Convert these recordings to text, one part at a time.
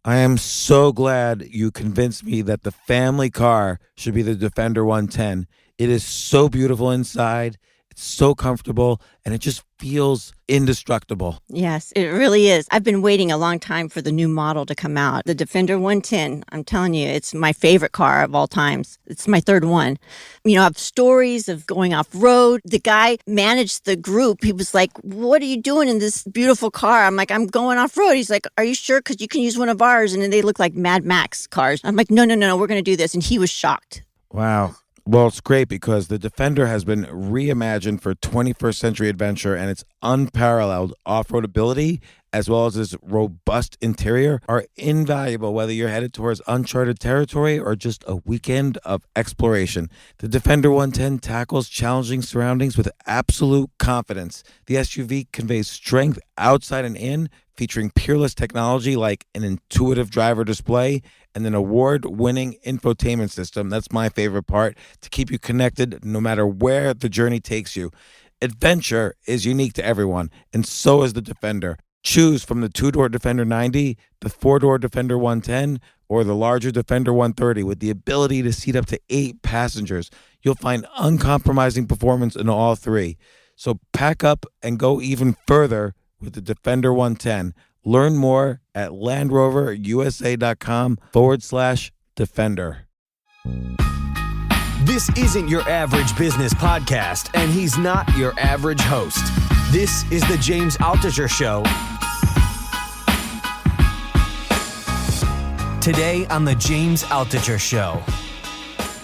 I am so glad you convinced me that the family car should be the Defender 110. It is so beautiful inside. It's so comfortable and it just feels indestructible. Yes, it really is. I've been waiting a long time for the new model to come out. The Defender 110, I'm telling you, it's my favorite car of all times. It's my third one. You know, I have stories of going off road. The guy managed the group. He was like, "What are you doing in this beautiful car?" I'm like, "I'm going off road." He's like, "Are you sure? Because you can use one of ours." And then they look like Mad Max cars. I'm like, no, we're going to do this. And he was shocked. Wow. Well, it's great because the Defender has been reimagined for 21st century adventure, and its unparalleled off-road ability as well as its robust interior are invaluable whether you're headed towards uncharted territory or just a weekend of exploration. The Defender 110 tackles challenging surroundings with absolute confidence. The SUV conveys strength outside and in, featuring peerless technology like an intuitive driver display and an award-winning infotainment system. That's my favorite part, to keep you connected no matter where the journey takes you. Adventure is unique to everyone, and so is the Defender. Choose from the two-door Defender 90, the four-door Defender 110, or the larger Defender 130 with the ability to seat up to 8 passengers. You'll find uncompromising performance in all three. So pack up and go even further with the Defender 110. Learn more at LandRoverUSA.com/Defender. This isn't your average business podcast, and he's not your average host. This is the James Altucher Show. Today on the James Altucher Show.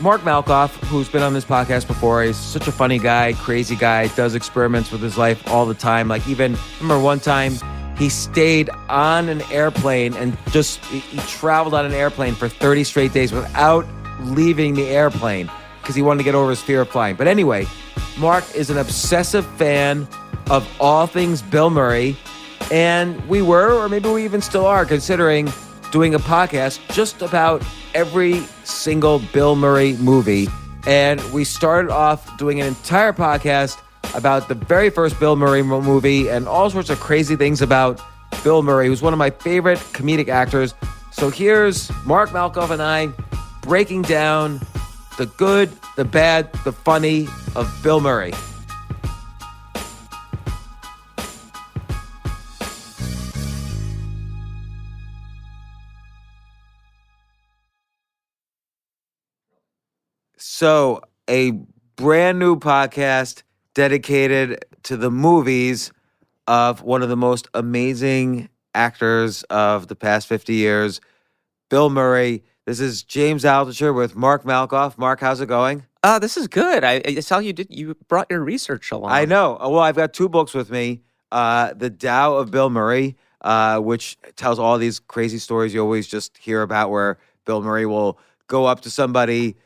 Mark Malkoff, who's been on this podcast before, he's such a funny guy, crazy guy, does experiments with his life all the time. Like even, remember one time he stayed on an airplane and he traveled on an airplane for 30 straight days without leaving the airplane because he wanted to get over his fear of flying. But anyway, Mark is an obsessive fan of all things Bill Murray, and we were, or maybe we even still are, considering doing a podcast just about every single Bill Murray movie. And we started off doing an entire podcast about the very first Bill Murray movie and all sorts of crazy things about Bill Murray, who's one of my favorite comedic actors. So here's Mark Malkoff and I breaking down the good, the bad, the funny of Bill Murray. So, a brand new podcast dedicated to the movies of one of the most amazing actors of the past 50 years, Bill Murray. This is James Altucher with Mark Malkoff. Mark, how's it going? This is good. I saw you brought your research along. I know. Well, I've got 2 books with me. The Tao of Bill Murray, which tells all these crazy stories you always just hear about where Bill Murray will go up to somebody,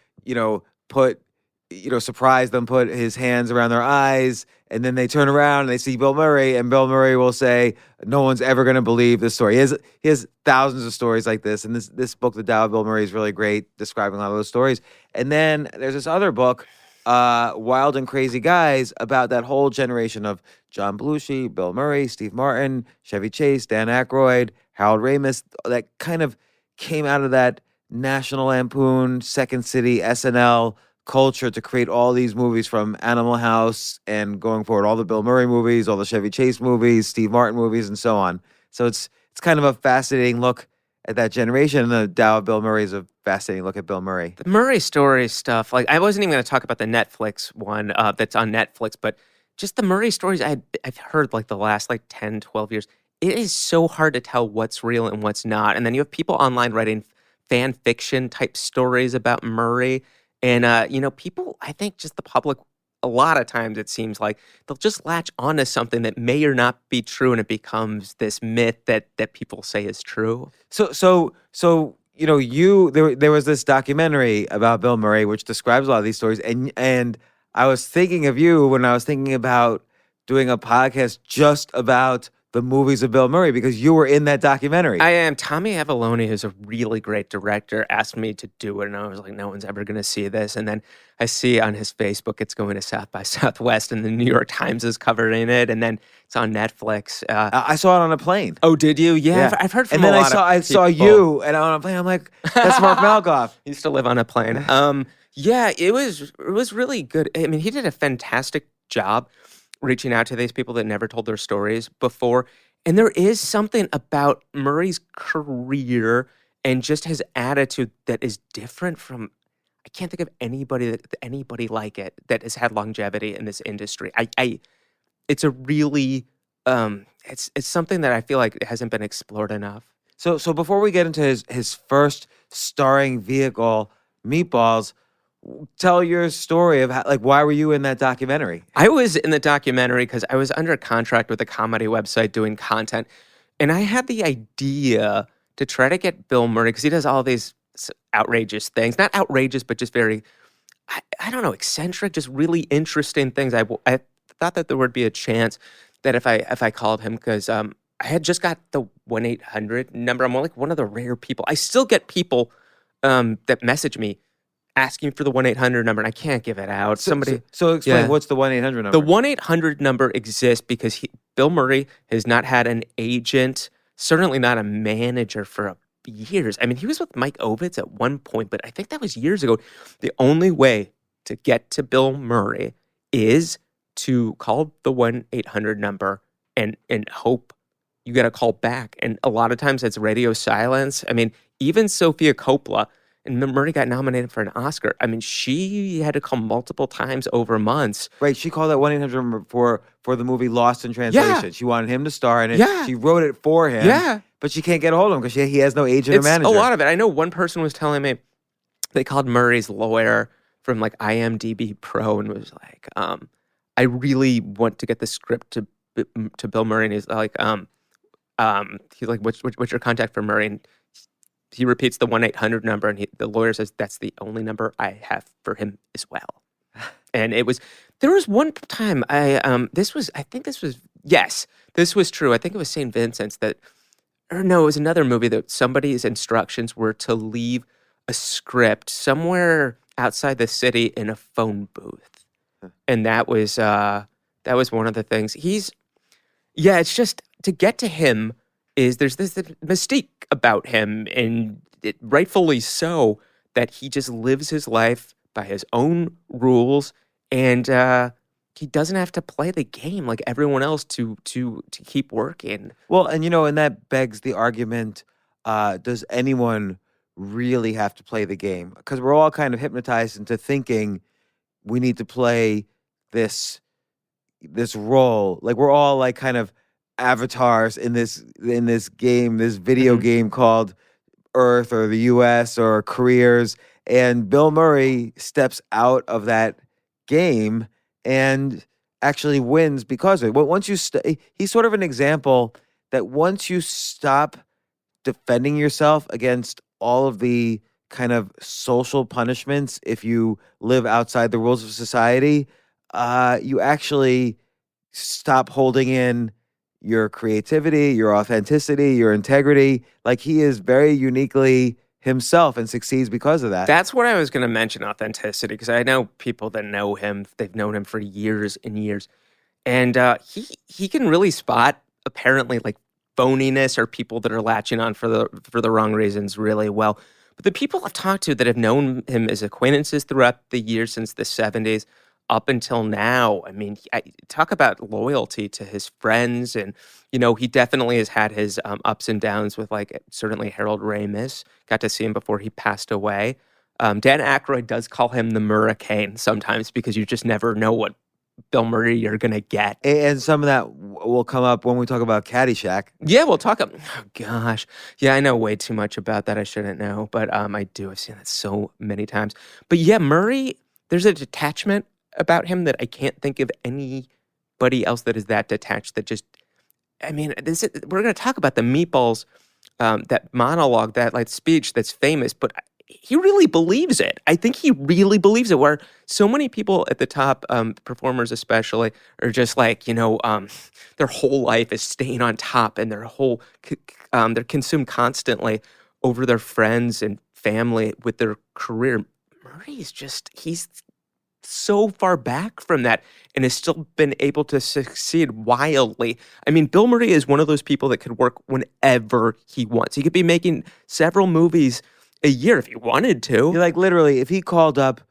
surprise them, put his hands around their eyes, and then they turn around and they see Bill Murray, and Bill Murray will say, "No one's ever going to believe this story." He has thousands of stories like this, and this book, The Tao of Bill Murray, is really great, describing a lot of those stories. And then there's this other book, Wild and Crazy Guys, about that whole generation of John Belushi, Bill Murray, Steve Martin, Chevy Chase, Dan Aykroyd, Harold Ramis, that kind of came out of that National Lampoon, Second City, SNL culture to create all these movies, from Animal House and going forward, all the Bill Murray movies, all the Chevy Chase movies, Steve Martin movies, and so on. So it's kind of a fascinating look at that generation, and the Tao of Bill Murray is a fascinating look at Bill Murray. The Murray story stuff, like I wasn't even going to talk about the Netflix one that's on Netflix, but just the Murray stories I've heard like the last 10, 12 years. It is so hard to tell what's real and what's not. And then you have people online writing fan fiction type stories about Murray. And, people, I think just the public, a lot of times it seems like they'll just latch onto something that may or not be true, and it becomes this myth that people say is true. So there was this documentary about Bill Murray which describes a lot of these stories, and I was thinking of you when I was thinking about doing a podcast just about the movies of Bill Murray because you were in that documentary. I am. Tommy Avalone, who's a really great director, asked me to do it, and I was like, no one's ever going to see this. And then I see on his Facebook it's going to South by Southwest, and the New York Times is covering it, and then it's on Netflix. I saw it on a plane. Oh, did you? Yeah, Yeah. I've heard from And then a lot I of saw people. you and on a plane. I'm like, that's Mark Malkoff. He used to live on a plane. Yeah, it was really good. I mean, he did a fantastic job reaching out to these people that never told their stories before. And there is something about Murray's career and just his attitude that is different from. I can't think of anybody like it that has had longevity in this industry. It's a really it's something that I feel like it hasn't been explored enough. So before we get into his first starring vehicle, Meatballs, tell your story of how, like, why were you in that documentary? I was in the documentary because I was under contract with a comedy website doing content. And I had the idea to try to get Bill Murray, because he does all these outrageous things. Not outrageous, but just very, I don't know, eccentric, just really interesting things. I thought that there would be a chance that if I called him, because I had just got the 1-800 number. I'm like one of the rare people. I still get people that message me asking for the 1-800 number, and I can't give it out. So explain, Yeah. what's the 1-800 number? The 1-800 number exists because Bill Murray has not had an agent, certainly not a manager for years. I mean, he was with Mike Ovitz at one point, but I think that was years ago. The only way to get to Bill Murray is to call the 1-800 number and hope you get a call back. And a lot of times it's radio silence. I mean, even Sofia Coppola, and Murray got nominated for an Oscar. I mean, she had to call multiple times over months. Right, she called that 1-800 number for the movie Lost in Translation. Yeah. She wanted him to star in it. Yeah. She wrote it for him. Yeah. But she can't get a hold of him because he has no agent or It's manager. a lot of it. I know one person was telling me they called Murray's lawyer from like IMDb Pro and was like, I really want to get the script to Bill Murray. And he's like, what's your contact for Murray? And he repeats the 1-800 number, and the lawyer says, that's the only number I have for him as well. And there was one time this was true. I think it was St. Vincent's it was another movie that somebody's instructions were to leave a script somewhere outside the city in a phone booth. And that was one of the things. It's just to get to him there's this mystique about him, and rightfully so, that he just lives his life by his own rules, and he doesn't have to play the game like everyone else to keep working. Well, and and that begs the argument, does anyone really have to play the game? Because we're all kind of hypnotized into thinking we need to play this role. Like we're all like kind of avatars in this game, this video game called Earth or the US or Careers. And Bill Murray steps out of that game and actually wins because of it. Once you he's sort of an example that once you stop defending yourself against all of the kind of social punishments if you live outside the rules of society, you actually stop holding in your creativity, your authenticity, your integrity. Like he is very uniquely himself and succeeds because of that. That's what I was going to mention, authenticity, because I know people that know him. They've known him for years and years. And he can really spot, apparently, like phoniness or people that are latching on for the wrong reasons really well. But the people I've talked to that have known him as acquaintances throughout the years since the 70s up until now, I mean, talk about loyalty to his friends. And, he definitely has had his ups and downs with, like, certainly Harold Ramis. Got to see him before he passed away. Dan Aykroyd does call him the Murricane sometimes because you just never know what Bill Murray you're going to get. And some of that will come up when we talk about Caddyshack. Yeah, we'll talk. Oh, gosh. Yeah, I know way too much about that. I shouldn't know, but I do. I've seen that so many times. But yeah, Murray, there's a detachment about him that I can't think of anybody else that is that detached. That just, I mean, we're going to talk about the Meatballs, that monologue, that like speech that's famous, but he really believes it. I think he really believes it. Where so many people at the top, performers especially, are just like, their whole life is staying on top, and they're consumed constantly over their friends and family with their career. He's so far back from that and has still been able to succeed wildly. I mean, Bill Murray is one of those people that could work whenever he wants. He could be making several movies a year if he wanted to. Like literally, if he called up,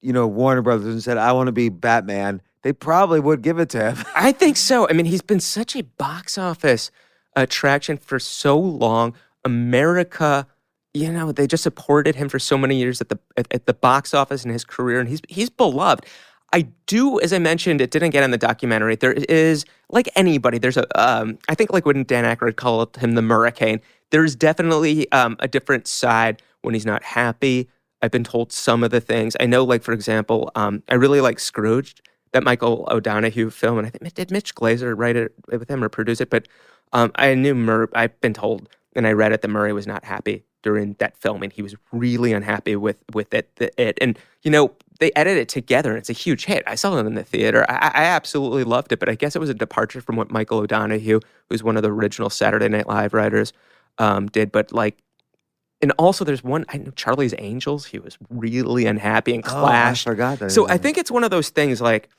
Warner Brothers and said, "I want to be Batman," they probably would give it to him. I think so. I mean, he's been such a box office attraction for so long. America, they just supported him for so many years at the box office in his career, and he's beloved. I do, as I mentioned, it didn't get in the documentary. There is, like anybody, there's I think like when Dan Aykroyd called him the Murricane, there's definitely a different side when he's not happy. I've been told some of the things. I know, like, for example, I really like Scrooged, that Michael O'Donoghue film, and I think, did Mitch Glazer write it with him or produce it? But I knew I've been told, and I read it, that Murray was not happy during that filming. He was really unhappy with it. And, they edited it together, and it's a huge hit. I saw it in the theater. I absolutely loved it, but I guess it was a departure from what Michael O'Donoghue, who's one of the original Saturday Night Live writers, did. But, like, and also there's one, I know, Charlie's Angels. He was really unhappy and clashed. I forgot that. So I think it's one of those things, like,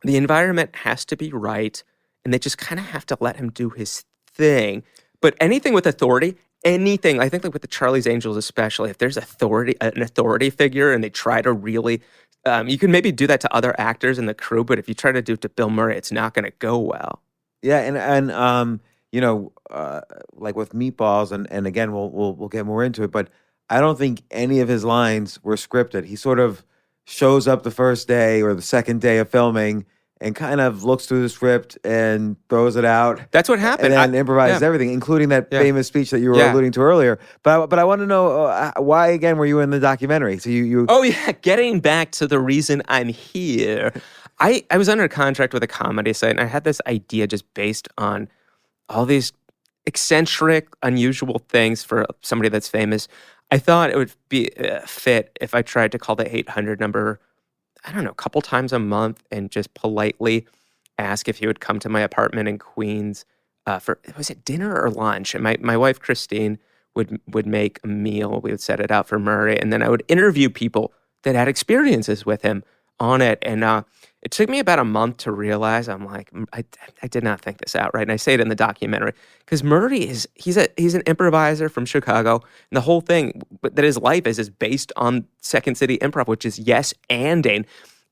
the environment has to be right, and they just kind of have to let him do his thing. But anything with authority, I think, like with the Charlie's Angels especially, if there's an authority figure, and they try to really, you can maybe do that to other actors in the crew, but if you try to do it to Bill Murray, it's not going to go well. Yeah, and like with Meatballs, and again, we'll get more into it, but I don't think any of his lines were scripted. He sort of shows up the first day or the second day of filming and kind of looks through the script and throws it out. That's what happened. And then improvises everything, including that famous speech that you were alluding to earlier. But I want to know, why, again, were you in the documentary? So you Oh, yeah. Getting back to the reason I'm here. I was under contract with a comedy site, and I had this idea just based on all these eccentric, unusual things for somebody that's famous. I thought it would be fit if I tried to call the 800 number, I don't know, a couple times a month, and just politely ask if he would come to my apartment in Queens for, was it dinner or lunch? And my wife, Christine, would make a meal. We would set it out for Murray, and then I would interview people that had experiences with him on it. And it took me about a month to realize, I'm like, I did not think this out right. And I say it in the documentary, because Murray he's an improviser from Chicago, and the whole thing that his life is based on Second City Improv, which is yes anding.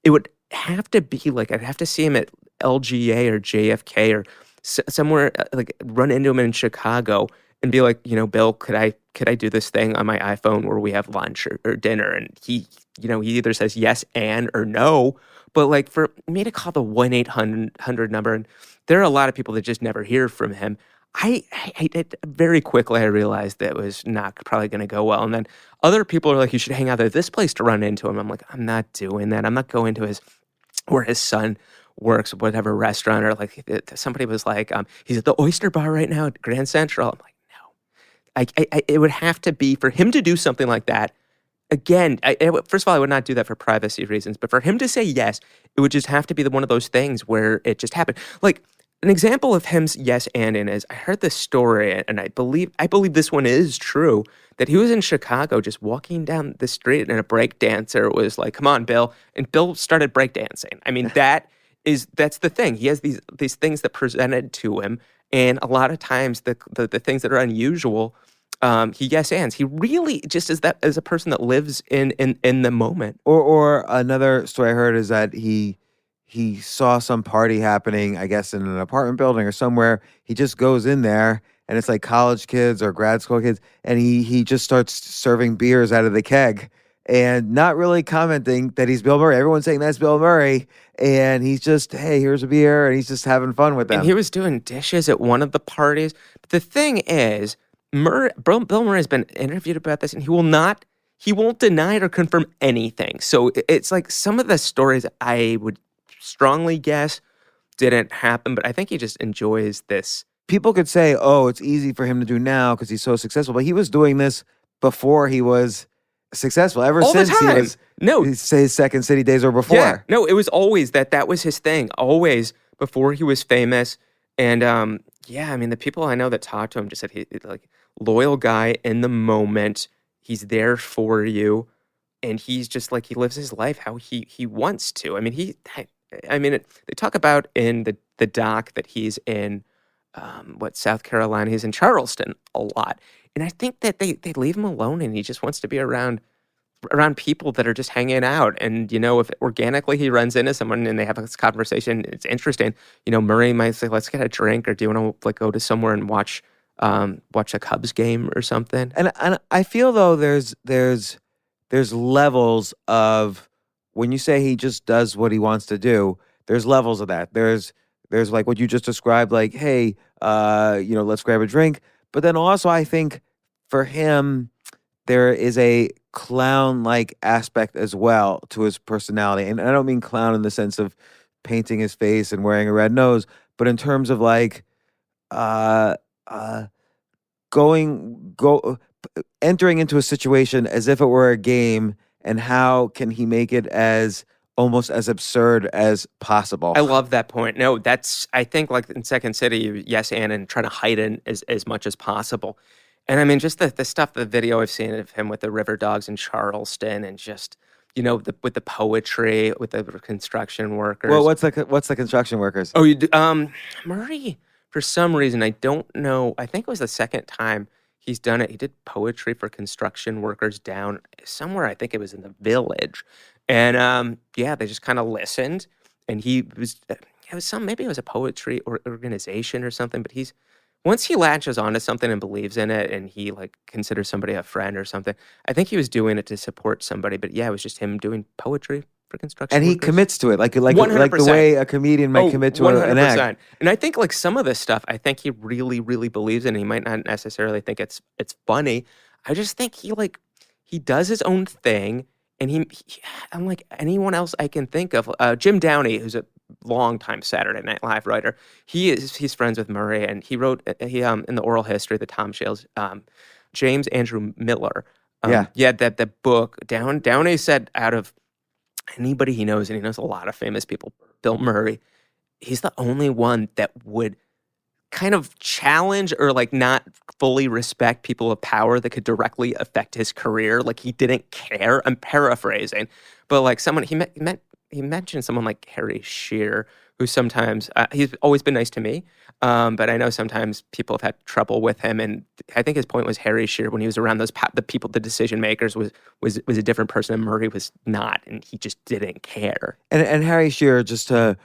It would have to be like, I'd have to see him at LGA or JFK or somewhere, like run into him in Chicago and be like, Bill, could I do this thing on my iPhone where we have lunch or dinner? And he either says yes and or no. But like, for me to call the 1-800 number, and there are a lot of people that just never hear from him. I very quickly I realized that it was not probably going to go well. And then other people are like, you should hang out at this place to run into him. I'm like, I'm not doing that. I'm not going to where his son works, whatever restaurant. Or like, somebody was like, he's at the Oyster Bar right now at Grand Central. I'm like, no. It would have to be for him to do something like that. Again, first of all, I would not do that for privacy reasons, but for him to say yes, it would just have to be one of those things where it just happened. Like, an example of him yes anding is, I heard this story, and I believe this one is true, that he was in Chicago just walking down the street, and a break dancer was like, "Come on, Bill," and Bill started break dancing. I mean, that's the thing. He has these things that presented to him, and a lot of times the things that are unusual, he yes ands. He really just is a person that lives in the moment. Or another story I heard is that he saw some party happening, I guess, in an apartment building or somewhere. He just goes in there, and it's like college kids or grad school kids, and he just starts serving beers out of the keg and not really commenting that he's Bill Murray. Everyone's saying that's Bill Murray, and he's just, hey, here's a beer, and he's just having fun with them. And he was doing dishes at one of the parties. But the thing is, Bill Murray has been interviewed about this, and he won't deny it or confirm anything. So it's like some of the stories I would strongly guess didn't happen, but I think he just enjoys this. People could say, oh, it's easy for him to do now because he's so successful, but he was doing this before he was successful ever All the since he time. was No. his Second City days or before. Yeah, no, it was always that was his thing, always before he was famous. And yeah, I mean, the people I know that talked to him just said he like loyal guy in the moment. He's there for you, and he's just like he lives his life how he wants to. I mean, they talk about in the doc that he's in South Carolina. He's in Charleston a lot, and I think that they leave him alone, and he just wants to be around people that are just hanging out. And, if organically he runs into someone and they have this conversation, it's interesting. Murray might say, let's get a drink, or do you want to like go to somewhere and watch a Cubs game or something? And I feel though there's levels of when you say he just does what he wants to do, there's levels of that. There's like what you just described, like, hey, let's grab a drink. But then also I think for him, there is a clown-like aspect as well to his personality. And I don't mean clown in the sense of painting his face and wearing a red nose, but in terms of like entering into a situation as if it were a game, and how can he make it as almost as absurd as possible. I love that point. No, I think like in Second City, yes, and trying to hide in as much as possible. And I mean, just the stuff, the video I've seen of him with the river dogs in Charleston, and just, with the poetry, with the construction workers. Well, what's the construction workers? Oh, Murray, for some reason, I don't know. I think it was the second time he's done it. He did poetry for construction workers down somewhere. I think it was in the Village. And they just kind of listened. And maybe it was a poetry or organization or something, but once he latches onto something and believes in it, and he like considers somebody a friend or something, I think he was doing it to support somebody. But yeah, it was just him doing poetry for construction and he workers. commits to it, like 100%. the way a comedian might commit to an act. And I think like some of this stuff, I think he really, really believes in. He might not necessarily think it's funny. I just think he does his own thing, and he unlike anyone else I can think of. Jim Downey, who's a longtime Saturday Night Live writer, he's friends with Murray, and he wrote in the oral history, the Tom Shales, James Andrew Miller. That book. Downey said, out of anybody he knows, and he knows a lot of famous people, Bill Murray, he's the only one that would kind of challenge or like not fully respect people of power that could directly affect his career. Like he didn't care. I'm paraphrasing, but like someone he mentioned someone like Harry Shearer, who sometimes he's always been nice to me, but I know sometimes people have had trouble with him. And I think his point was Harry Shearer, when he was around the people, the decision makers, was a different person, and Murray was not, and he just didn't care. And Harry Shearer, just to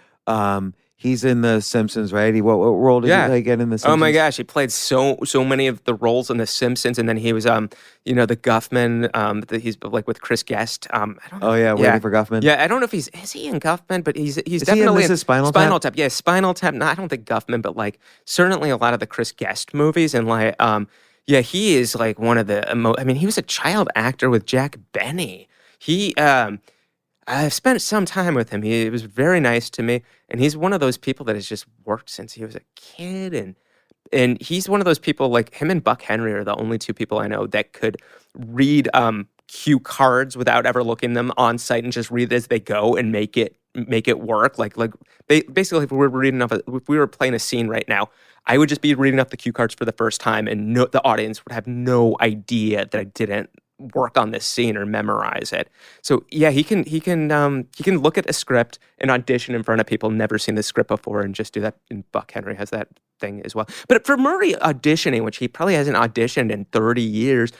he's in The Simpsons, right? What role did he play again in The Simpsons? Oh my gosh, he played so many of the roles in The Simpsons, and then he was the Guffman. He's like with Chris Guest. I don't know. Oh yeah, Waiting for Guffman. Yeah, I don't know if is he in Guffman, but he's is definitely he in Spinal Tap. Yeah, Spinal Tap. No, I don't think Guffman, but like certainly a lot of the Chris Guest movies, and like he is like one of the. I mean, he was a child actor with Jack Benny. I've spent some time with him. He was very nice to me, and he's one of those people that has just worked since he was a kid, and he's one of those people, like him and Buck Henry are the only two people I know that could read cue cards without ever looking them on site, and just read as they go and make it work. Like basically, if we were playing a scene right now, I would just be reading up the cue cards for the first time, and the audience would have no idea that I didn't work on this scene or memorize it. So yeah, he can look at a script and audition in front of people never seen the script before, and just do that. And Buck Henry has that thing as well. But for Murray auditioning, which he probably hasn't auditioned in 30 years,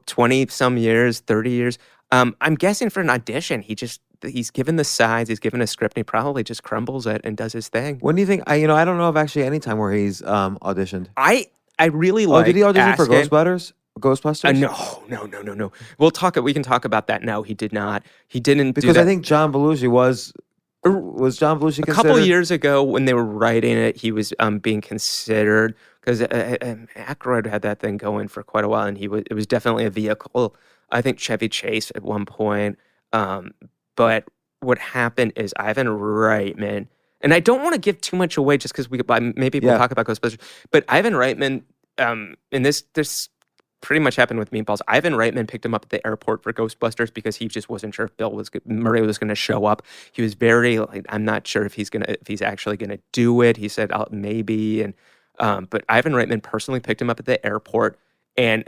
20 some years, 30 years, I'm guessing for an audition, he's given the sides, he's given a script, and he probably just crumbles it and does his thing. When do you think? I don't know of actually any time where he's auditioned. I really like. Oh, did he audition for Ghostbusters? No. We can talk about that. No, he did not. He didn't, because do that. I think John Belushi was John Belushi a couple of years ago when they were writing it. He was being considered, because Aykroyd had that thing going for quite a while, and it was definitely a vehicle. I think Chevy Chase at one point. But what happened is Ivan Reitman, and I don't want to give too much away just because maybe we'll talk about Ghostbusters, but Ivan Reitman, in this pretty much happened with Meatballs. Ivan Reitman picked him up at the airport for Ghostbusters because he just wasn't sure if Murray was going to show up. He was very like, I'm not sure if he's actually going to do it. He said maybe, and but Ivan Reitman personally picked him up at the airport, and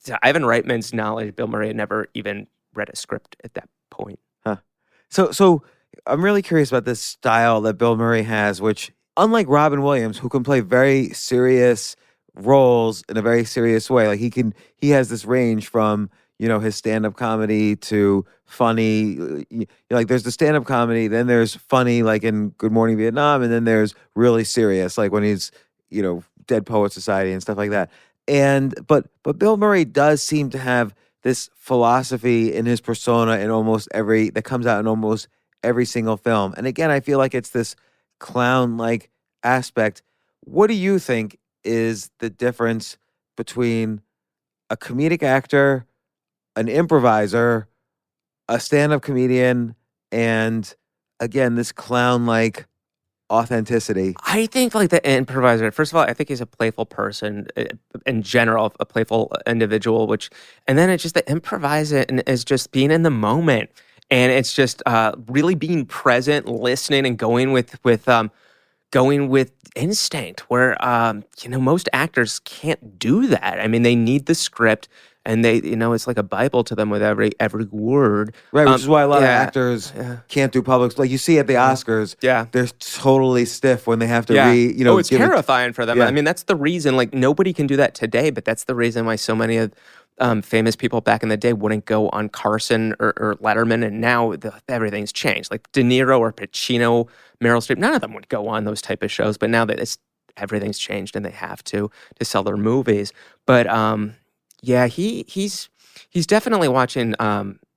to Ivan Reitman's knowledge, Bill Murray had never even read a script at that point. Huh. So I'm really curious about this style that Bill Murray has, which unlike Robin Williams, who can play very serious roles in a very serious way, like he has this range from, his stand-up comedy to funny. Like there's the stand-up comedy, then there's funny, like in Good Morning Vietnam, and then there's really serious, like when he's, Dead Poet Society and stuff like that. But Bill Murray does seem to have this philosophy in his persona that comes out in almost every single film. And again, I feel like it's this clown-like aspect. What do you think is the difference between a comedic actor, an improviser, a stand-up comedian, and again, this clown-like authenticity? I think like the improviser, first of all, I think he's a playful person in general, a playful individual, and then it's just the improviser is just being in the moment. And it's just really being present, listening, and going with instinct. Where most actors can't do that. I mean, they need the script, and they it's like a Bible to them with every word. Right, which is why a lot of actors can't do public. Like you see at the Oscars, they're totally stiff when they have to it's terrifying for them. I mean, that's the reason. Like nobody can do that today, but that's the reason why so many of famous people back in the day wouldn't go on Carson or Letterman, and now everything's changed. Like De Niro or Pacino, Meryl Streep, none of them would go on those type of shows. But now that everything's changed, and they have to sell their movies. But he's definitely watching.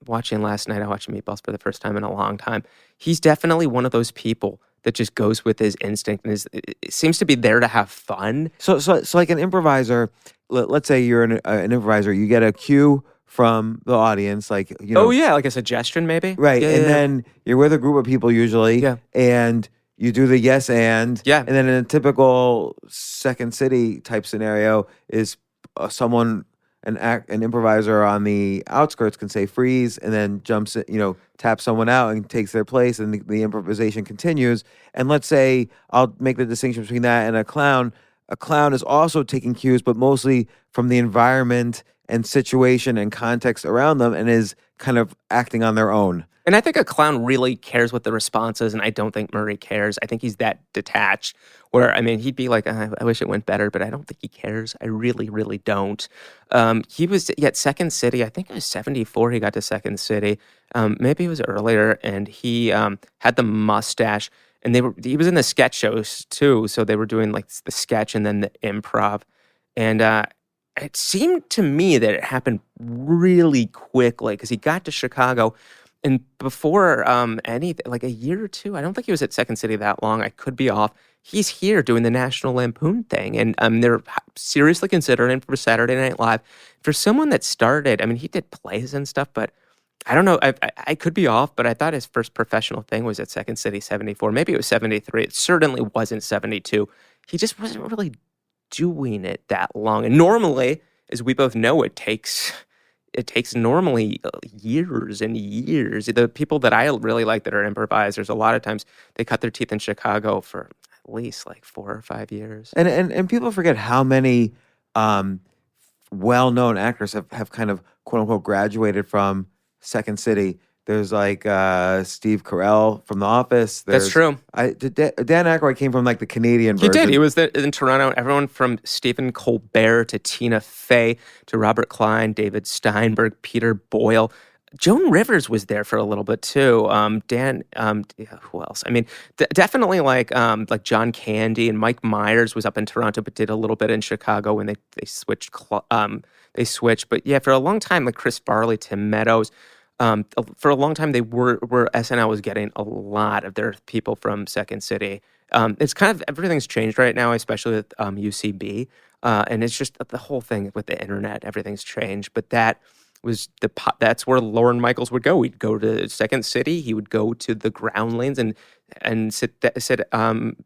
Watching last night, I watched Meatballs for the first time in a long time. He's definitely one of those people that just goes with his instinct and it seems to be there to have fun. So like an improviser, let's say you're an improviser, you get a cue from the audience, like like a suggestion maybe, right? Then you're with a group of people usually, and you do the yes and then in a typical Second City type scenario is someone. An improviser on the outskirts can say freeze and then jumps, taps someone out and takes their place, and the improvisation continues. And let's say I'll make the distinction between that and a clown. A clown is also taking cues, but mostly from the environment and situation and context around them, and is kind of acting on their own. And I think a clown really cares what the response is, and I don't think Murray cares. I think he's that detached where, I mean, he'd be like, I wish it went better, but I don't think he cares. I really, really don't. He was at Second City. I think it was 74 he got to Second City. Maybe it was earlier, and he had the mustache, and he was in the sketch shows too, so they were doing like the sketch and then the improv. And it seemed to me that it happened really quickly because he got to Chicago. And before anything, like a year or two, I don't think he was at Second City that long. I could be off. He's here doing the National Lampoon thing, and they're seriously considering him for Saturday Night Live. For someone that started, I mean, he did plays and stuff, but I don't know. I could be off, but I thought his first professional thing was at Second City 74. Maybe it was 73. It certainly wasn't 72. He just wasn't really doing it that long. And normally, as we both know, it takes normally years and years. The people that I really like that are improvisers, a lot of times they cut their teeth in Chicago for at least like 4 or 5 years. And people forget how many well-known actors have kind of quote unquote graduated from Second City. There's like Steve Carell from The Office. That's true. Dan Aykroyd came from like the Canadian version. He did. He was in Toronto. Everyone from Stephen Colbert to Tina Fey to Robert Klein, David Steinberg, Peter Boyle. Joan Rivers was there for a little bit too. Who else? I mean, definitely like John Candy and Mike Myers was up in Toronto, but did a little bit in Chicago when they switched. They switched, but yeah, for a long time, like Chris Farley, Tim Meadows. For a long time, they were SNL was getting a lot of their people from Second City. It's kind of everything's changed right now, especially with UCB, and it's just the whole thing with the internet. Everything's changed, but that's where Lorne Michaels would go. He'd go to Second City. He would go to the Groundlings and sit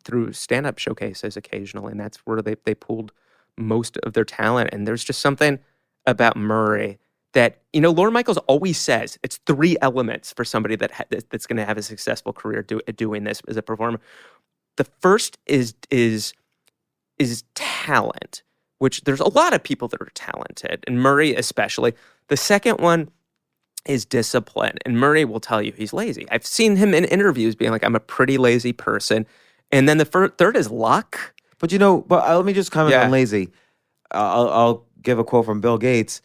through stand-up showcases occasionally, and that's where they pulled most of their talent. And there's just something about Murray that, Lorne Michaels always says it's 3 elements for somebody that's going to have a successful career doing this as a performer. The first is talent, which there's a lot of people that are talented, and Murray especially. The second one is discipline, and Murray will tell you he's lazy. I've seen him in interviews being like, I'm a pretty lazy person. And then the third is luck. But let me just comment on lazy. I'll give a quote from Bill Gates.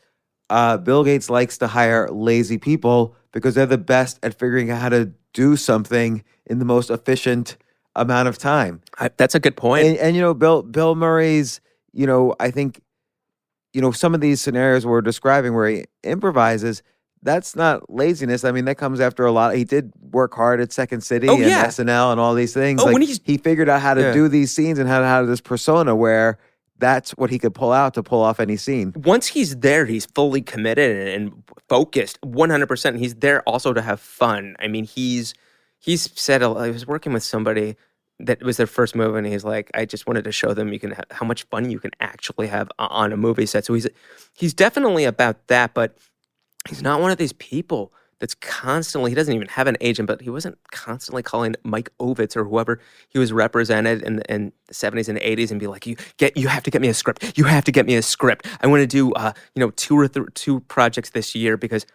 Bill Gates likes to hire lazy people because they're the best at figuring out how to do something in the most efficient amount of time. That's a good point. And Bill Murray's, I think, some of these scenarios we're describing where he improvises, that's not laziness. I mean, that comes after a lot. He did work hard at Second City and SNL and all these things. When he figured out how to do these scenes and how to have this persona where that's what he could pull out to pull off any scene. Once he's there, he's fully committed and focused 100%. He's there also to have fun. I mean, he's said, I was working with somebody that was their first movie, and he's like, I just wanted to show them how much fun you can actually have on a movie set. So he's definitely about that, but he's not one of these people that's constantly, he doesn't even have an agent, but he wasn't constantly calling Mike Ovitz or whoever he was represented in the 70s and 80s and be like, you have to get me a script. You have to get me a script. I want to do, 2 projects this year because,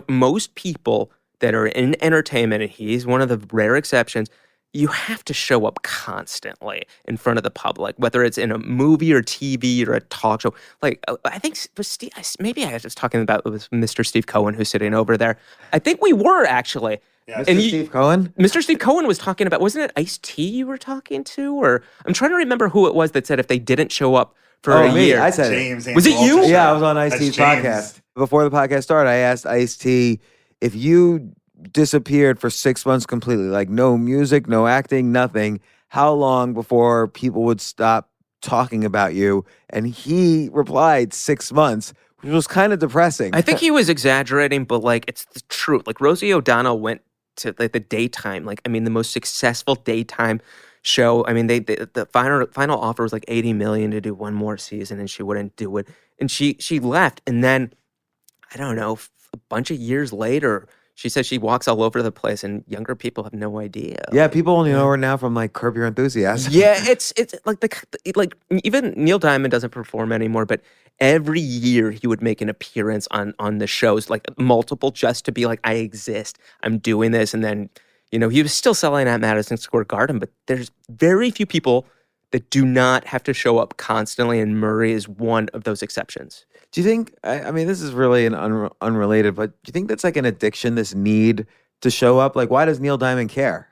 most people that are in entertainment, and he's one of the rare exceptions, you have to show up constantly in front of the public, whether it's in a movie or TV or a talk show. Like, I think maybe I was talking about it with Mr. Steve Cohen, who's sitting over there. I think we were actually. Yeah, Steve Cohen? Mr. Steve Cohen was talking about, wasn't it Ice-T you were talking to? Or I'm trying to remember who it was that said if they didn't show up for a year. I said James it. Was it you? Altucher. Yeah, I was on Ice-T's James. podcast. Before the podcast started, I asked Ice-T, if you disappeared for 6 months completely, like no music, no acting, nothing, how long before people would stop talking about you? And he replied 6 months, which was kind of depressing. I think he was exaggerating, but it's the truth. Like Rosie O'Donnell went to the daytime, the most successful daytime show. I mean, the final offer was like $80 million to do one more season, and she wouldn't do it. And she left, and then I don't know, a bunch of years later, she says she walks all over the place, and younger people have no idea. Yeah, people only know her now from Curb Your Enthusiasm. Yeah, it's like even Neil Diamond doesn't perform anymore, but every year he would make an appearance on the shows, like multiple, just to be like, I exist, I'm doing this, and then he was still selling at Madison Square Garden, but there's very few people that do not have to show up constantly, and Murray is one of those exceptions. Do you think, I mean, this is really an unrelated, but do you think that's like an addiction, this need to show up? Like, why does Neil Diamond care?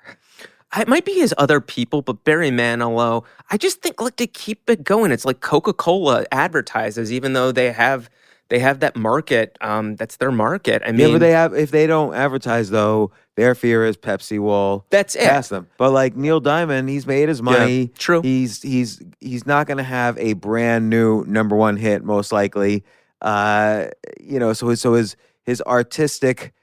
It might be his other people, but Barry Manilow, I just think, to keep it going, it's like Coca-Cola advertises, even though they have that market, that's their market. I mean, but if they don't advertise though, their fear is Pepsi will pass them. But Neil Diamond, he's made his money. Yeah, true. He's not going to have a brand new #1 hit most likely. So his artistic,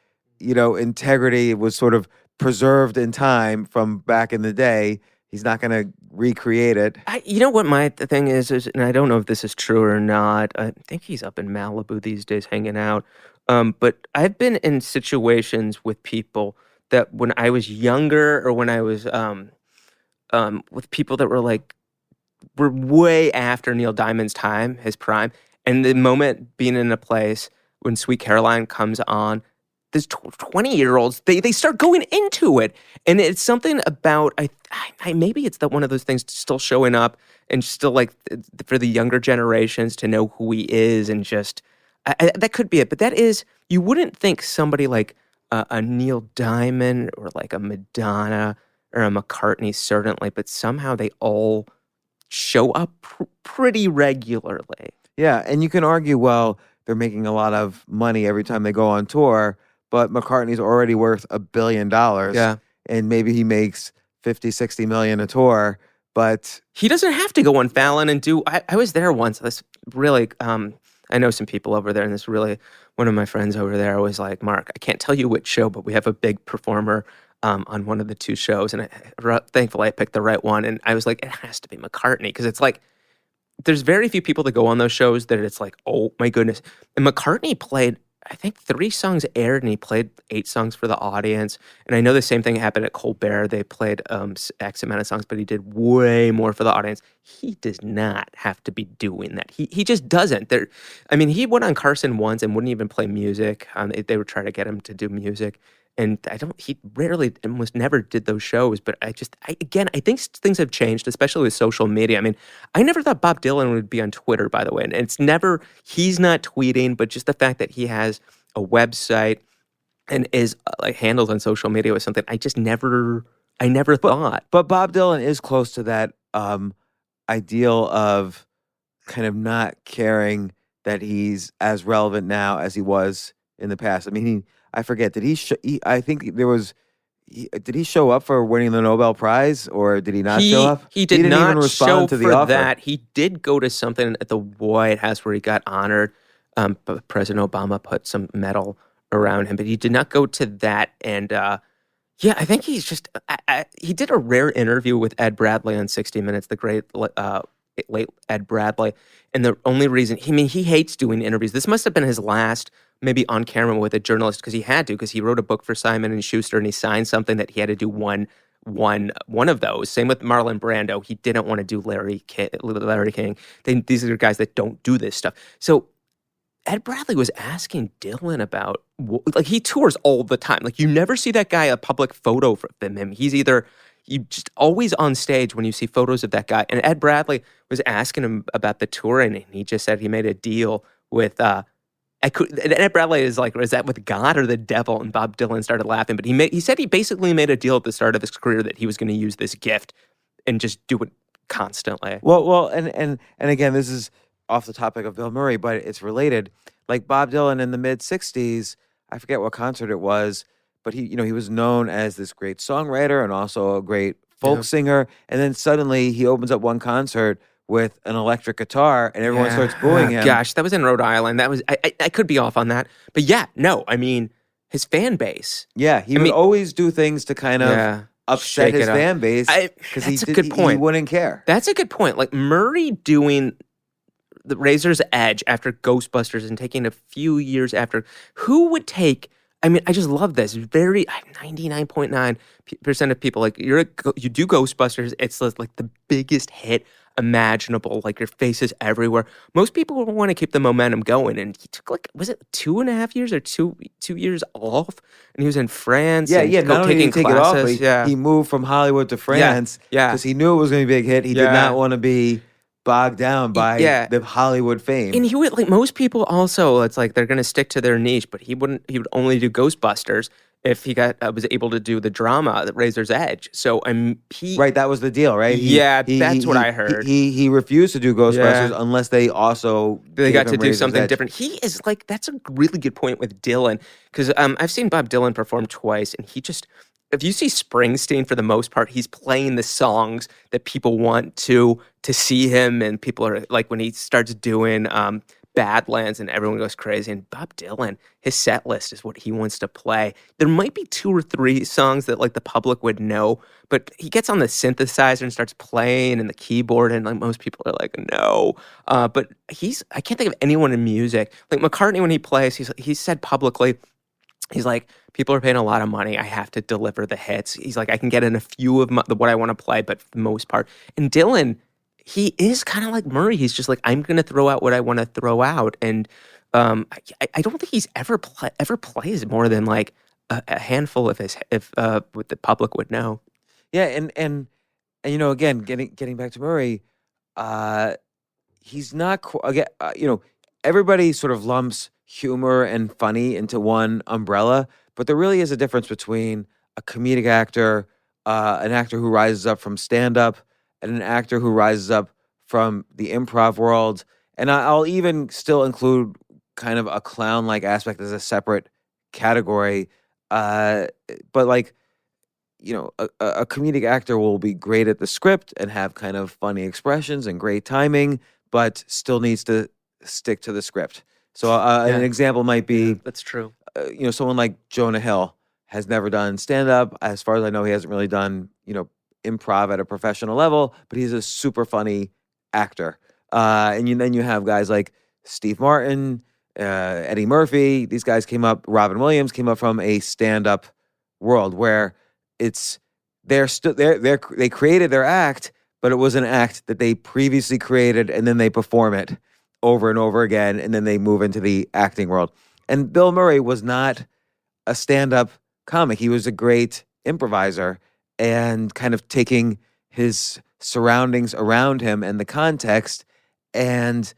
integrity was sort of preserved in time from back in the day. He's not going to recreate it. You know what my thing is, and I don't know if this is true or not. I think he's up in Malibu these days hanging out. But I've been in situations with people that when I was younger, or when I was with people that were way after Neil Diamond's time, his prime, and the moment being in a place when Sweet Caroline comes on, these 20-year-olds, they start going into it. And it's something about, I maybe it's that one of those things still showing up and still for the younger generations to know who he is, and just, that could be it. But that is, you wouldn't think somebody like a Neil Diamond or like a Madonna or a McCartney, certainly, but somehow they all show up pretty regularly. Yeah, and you can argue, well, they're making a lot of money every time they go on tour, but McCartney's already worth $1 billion. Yeah. And maybe he makes 50, 60 million a tour, but he doesn't have to go on Fallon and do, I was there once. This really, I know some people over there, and this really, one of my friends over there was like, Mark, I can't tell you which show, but we have a big performer on one of the 2 shows, and thankfully I picked the right one. And I was like, it has to be McCartney, because it's like, there's very few people that go on those shows that it's like, oh my goodness. And McCartney played, I think 3 songs aired and he played 8 songs for the audience. And I know the same thing happened at Colbert. They played X amount of songs, but he did way more for the audience. He does not have to be doing that. He just doesn't. I mean, he went on Carson once and wouldn't even play music. They were trying to get him to do music. And he rarely, almost never did those shows. But I think things have changed, especially with social media. I mean, I never thought Bob Dylan would be on Twitter, by the way. And he's not tweeting, but just the fact that he has a website and is like handled on social media was something I never thought. But Bob Dylan is close to that ideal of kind of not caring that he's as relevant now as he was in the past. I mean, I forget. Did I think there was. Did he show up for winning the Nobel Prize, or did he not show up? He didn't not even respond show to the for offer. that. He did go to something at the White House where he got honored. But President Obama put some medal around him, but he did not go to that. And I think he's just. He did a rare interview with Ed Bradley on 60 Minutes, the great late Ed Bradley. And the only reason, he hates doing interviews. This must have been his last, maybe on camera with a journalist, because he had to, because he wrote a book for Simon and Schuster and he signed something that he had to do one of those. Same with Marlon Brando. He didn't want to do Larry King. These are guys that don't do this stuff. So Ed Bradley was asking Dylan about, like, he tours all the time. Like, you never see that guy a public photo from him. You just always on stage when you see photos of that guy. And Ed Bradley was asking him about the touring, and he just said he made a deal with, and Ed Bradley is like, was that with God or the devil? And Bob Dylan started laughing. But he said he basically made a deal at the start of his career that he was going to use this gift and just do it constantly. Well, and again, this is off the topic of Bill Murray, but it's related. Like Bob Dylan in the mid '60s, I forget what concert it was, but he was known as this great songwriter and also a great folk singer. And then suddenly he opens up one concert with an electric guitar, and everyone starts booing him. Gosh, that was in Rhode Island. That was I could be off on that, but his fan base. Yeah, he would always do things to kind of upset his fan base because he wouldn't care. That's a good point. Like Murray doing the Razor's Edge after Ghostbusters and taking a few years after. Who would take? I mean, I just love this. 99.9% of people, like, you do Ghostbusters. It's like the biggest hit imaginable. Like, your face is everywhere. Most people want to keep the momentum going. And he took, like, was it 2.5 years or two years off? And he was in France. Yeah. Not only did he take classes. it off, but he moved from Hollywood to France because he knew it was going to be a big hit. He did not want to be bogged down by the Hollywood fame. And he would, like most people also, it's like they're going to stick to their niche, but he would only do Ghostbusters if he was able to do the drama, the Razor's Edge. So right, that was the deal, right? That's what I heard. He refused to do Ghostbusters unless they got to do Razor's something Edge. different. He is like, that's a really good point with Dylan, because I've seen Bob Dylan perform twice, and he just, if you see Springsteen, for the most part, he's playing the songs that people want to see him, and people are like, when he starts doing Badlands and everyone goes crazy. And Bob Dylan, his set list is what he wants to play. There might be 2 or 3 songs that like the public would know, but he gets on the synthesizer and starts playing and the keyboard, and like most people are like, no. But I can't think of anyone in music. Like McCartney, when he plays, he said publicly, he's like, people are paying a lot of money. I have to deliver the hits. He's like, I can get in a few of what I want to play, but for the most part. And Dylan, he is kind of like Murray. He's just like, I'm going to throw out what I want to throw out. And I don't think he's ever plays more than like a handful of what the public would know. Yeah, and again, getting back to Murray, he's not again. Everybody sort of lumps humor and funny into one umbrella, but there really is a difference between a comedic actor, an actor who rises up from stand-up, and an actor who rises up from the improv world. And I'll even still include kind of a clown-like aspect as a separate category. But like, a comedic actor will be great at the script and have kind of funny expressions and great timing, but still needs to stick to the script. So an example might be, that's true. Someone like Jonah Hill has never done stand-up. As far as I know, he hasn't really done, improv at a professional level, but he's a super funny actor. And then you have guys like Steve Martin, Eddie Murphy. These guys came up. Robin Williams came up from a stand-up world where it's they created their act, but it was an act that they previously created, and then they perform it over and over again, and then they move into the acting world. And Bill Murray was not a stand-up comic. He was a great improviser and kind of taking his surroundings around him and the context and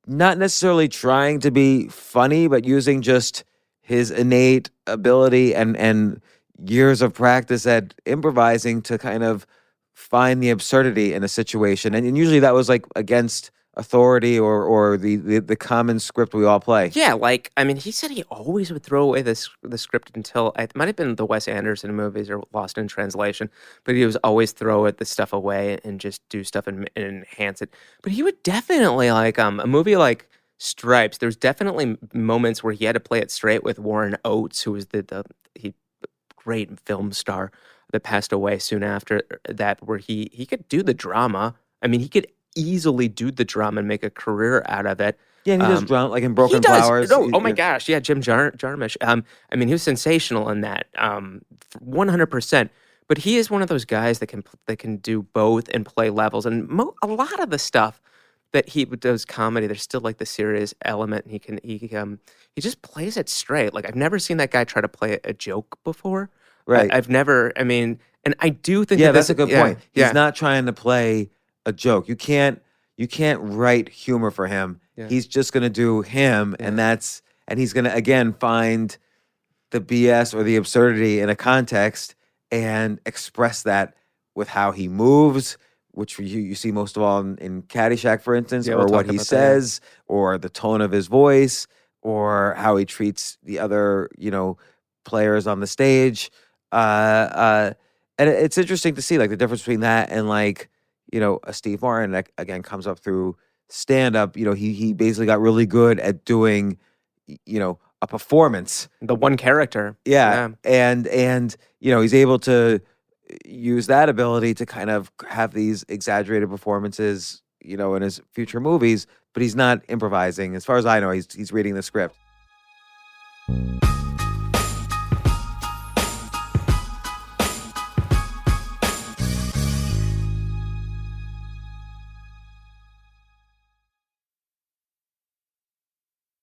not necessarily trying to be funny, but using just his innate ability and years of practice at improvising to kind of find the absurdity in a situation. And usually that was like against authority or the common script we all play. Yeah, like, I mean, he said he always would throw away the script until it might have been the Wes Anderson movies or Lost in Translation, but he was always throw the stuff away and just do stuff and enhance it. But he would definitely, like, a movie like Stripes, there's definitely moments where he had to play it straight with Warren Oates, who was the great film star that passed away soon after that, where he could do the drama. I mean, he could easily do the drama and make a career out of it. Yeah, and he does drama, like in Broken he does. Flowers. Oh my gosh, yeah, Jim Jarmusch. I mean, he was sensational in that, 100%. But he is one of those guys that can do both and play levels. And a lot of the stuff that he does comedy, there's still like the serious element. And he just plays it straight. Like, I've never seen that guy try to play a joke before. Right. I've never. I mean, and I do think. Yeah, that that's a good point. Yeah. He's not trying to play a joke. You can't write humor for him. Yeah. He's just gonna do him, and he's gonna again find the BS or the absurdity in a context and express that with how he moves, which you see most of all in Caddyshack, for instance, Yeah, or we'll what talk he about that, says, or the tone of his voice, or how he treats the other players on the stage. And it's interesting to see like the difference between that and like a Steve Martin that again comes up through stand up. He basically got really good at doing a performance. The one character. Yeah. And he's able to use that ability to kind of have these exaggerated performances in his future movies, but he's not improvising. As far as I know, he's reading the script.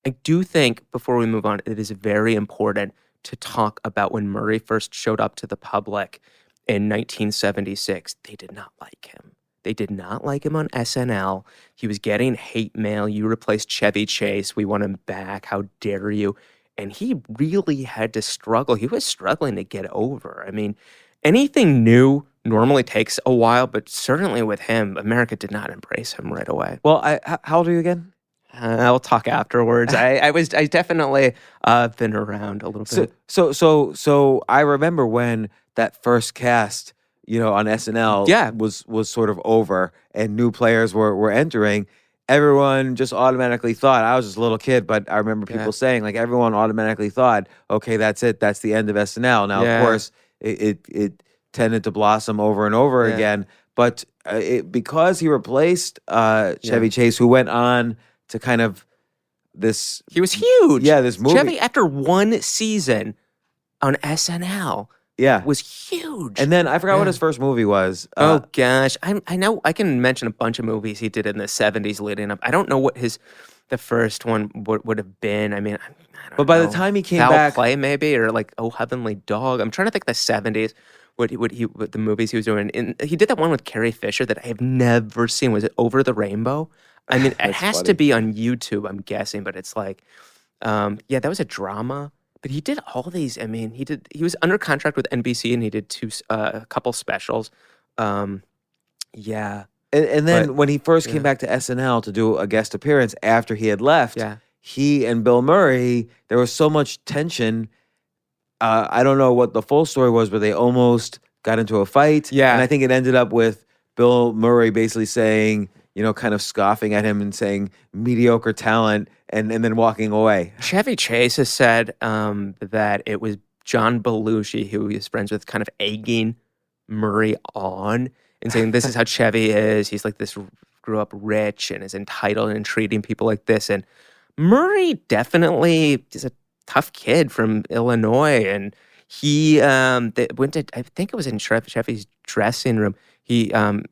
I do think, before we move on, it is very important to talk about when Murray first showed up to the public in 1976. They did not like him. They did not like him on SNL. He was getting hate mail. You replaced Chevy Chase. We want him back. How dare you? And he really had to struggle. He was struggling to get over. I mean, anything new normally takes a while, but certainly with him, America did not embrace him right away. Well, how old are you again? I'll talk afterwards. I definitely been around a little bit. So I remember when that first cast, on SNL, was sort of over and new players were entering. Everyone just automatically thought, I was just a little kid, but I remember people saying like everyone automatically thought, okay, that's it, that's the end of SNL. Now, of course, it tended to blossom over and over again, but because he replaced Chevy Chase, who went on to kind of this... He was huge. Yeah, this movie. Chevy, after one season on SNL, was huge. And then I forgot what his first movie was. Oh, gosh. I know I can mention a bunch of movies he did in the 70s leading up. I don't know what the first one would have been. I mean, I don't know. But by the time he came Foul back... Play, maybe, or like Oh, Heavenly Dog. I'm trying to think the 70s. What the movies he was doing. And he did that one with Carrie Fisher that I have never seen. Was it Over the Rainbow? I mean, it has to be on YouTube, I'm guessing, but it's like, that was a drama. But he did all these. I mean, he was under contract with NBC, and he did a couple specials. And then when he first came back to SNL to do a guest appearance after he had left, he and Bill Murray, there was so much tension. I don't know what the full story was, but they almost got into a fight. Yeah. And I think it ended up with Bill Murray basically saying, kind of scoffing at him and saying mediocre talent and then walking away. Chevy Chase has said that it was John Belushi, who he was friends with, kind of egging Murray on and saying, this is how Chevy is. He's like this grew up rich and is entitled and treating people like this. And Murray definitely is a tough kid from Illinois, and he they went to, I think it was in Chevy's dressing room.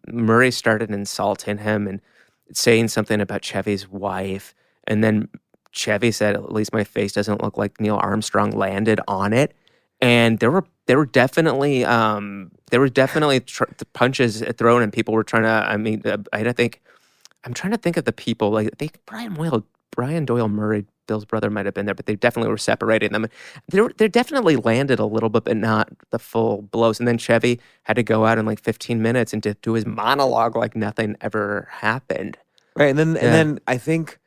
Murray started insulting him and saying something about Chevy's wife, and then Chevy said, "At least my face doesn't look like Neil Armstrong landed on it." And there were definitely punches thrown, and people were trying to. I mean, I think I'm trying to think of the people like Brian Doyle Murray, Bill's brother, might have been there, but they definitely were separating them. They definitely landed a little bit, but not the full blows. And then Chevy had to go out in like 15 minutes and do his monologue like nothing ever happened. Right, and then I think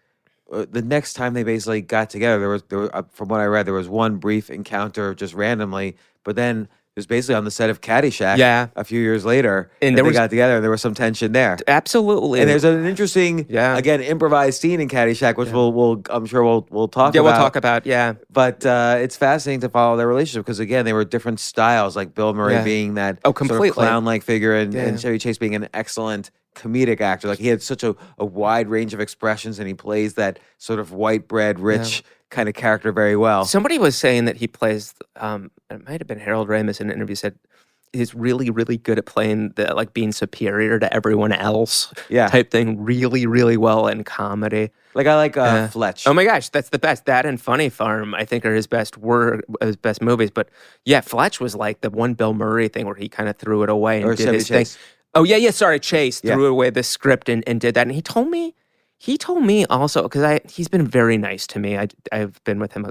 the next time they basically got together, there was from what I read, there was one brief encounter just randomly, but then it was basically on the set of Caddyshack. A few years later, And they got together. And there was some tension there. Absolutely. And there's an interesting, again, improvised scene in Caddyshack, which I'm sure we'll talk about. Yeah, we'll talk about. Yeah, but it's fascinating to follow their relationship because again, they were different styles. Like Bill Murray being that completely sort of clown-like figure, and Chevy Chase being an excellent comedic actor. Like he had such a wide range of expressions, and he plays that sort of white bread, rich kind of character very well. Somebody was saying that he plays. It might have been Harold Ramis in an interview said he's really, really good at playing the like being superior to everyone else type thing really, really well in comedy. Like I like Fletch. Oh my gosh, that's the best. That and Funny Farm, I think, are his best movies. But yeah, Fletch was like the one Bill Murray thing where he kind of threw it away and or did Chevy his Chase. thing. Oh yeah, sorry, Chase threw away the script and did that. And he told me also, because he's been very nice to me. I've been with him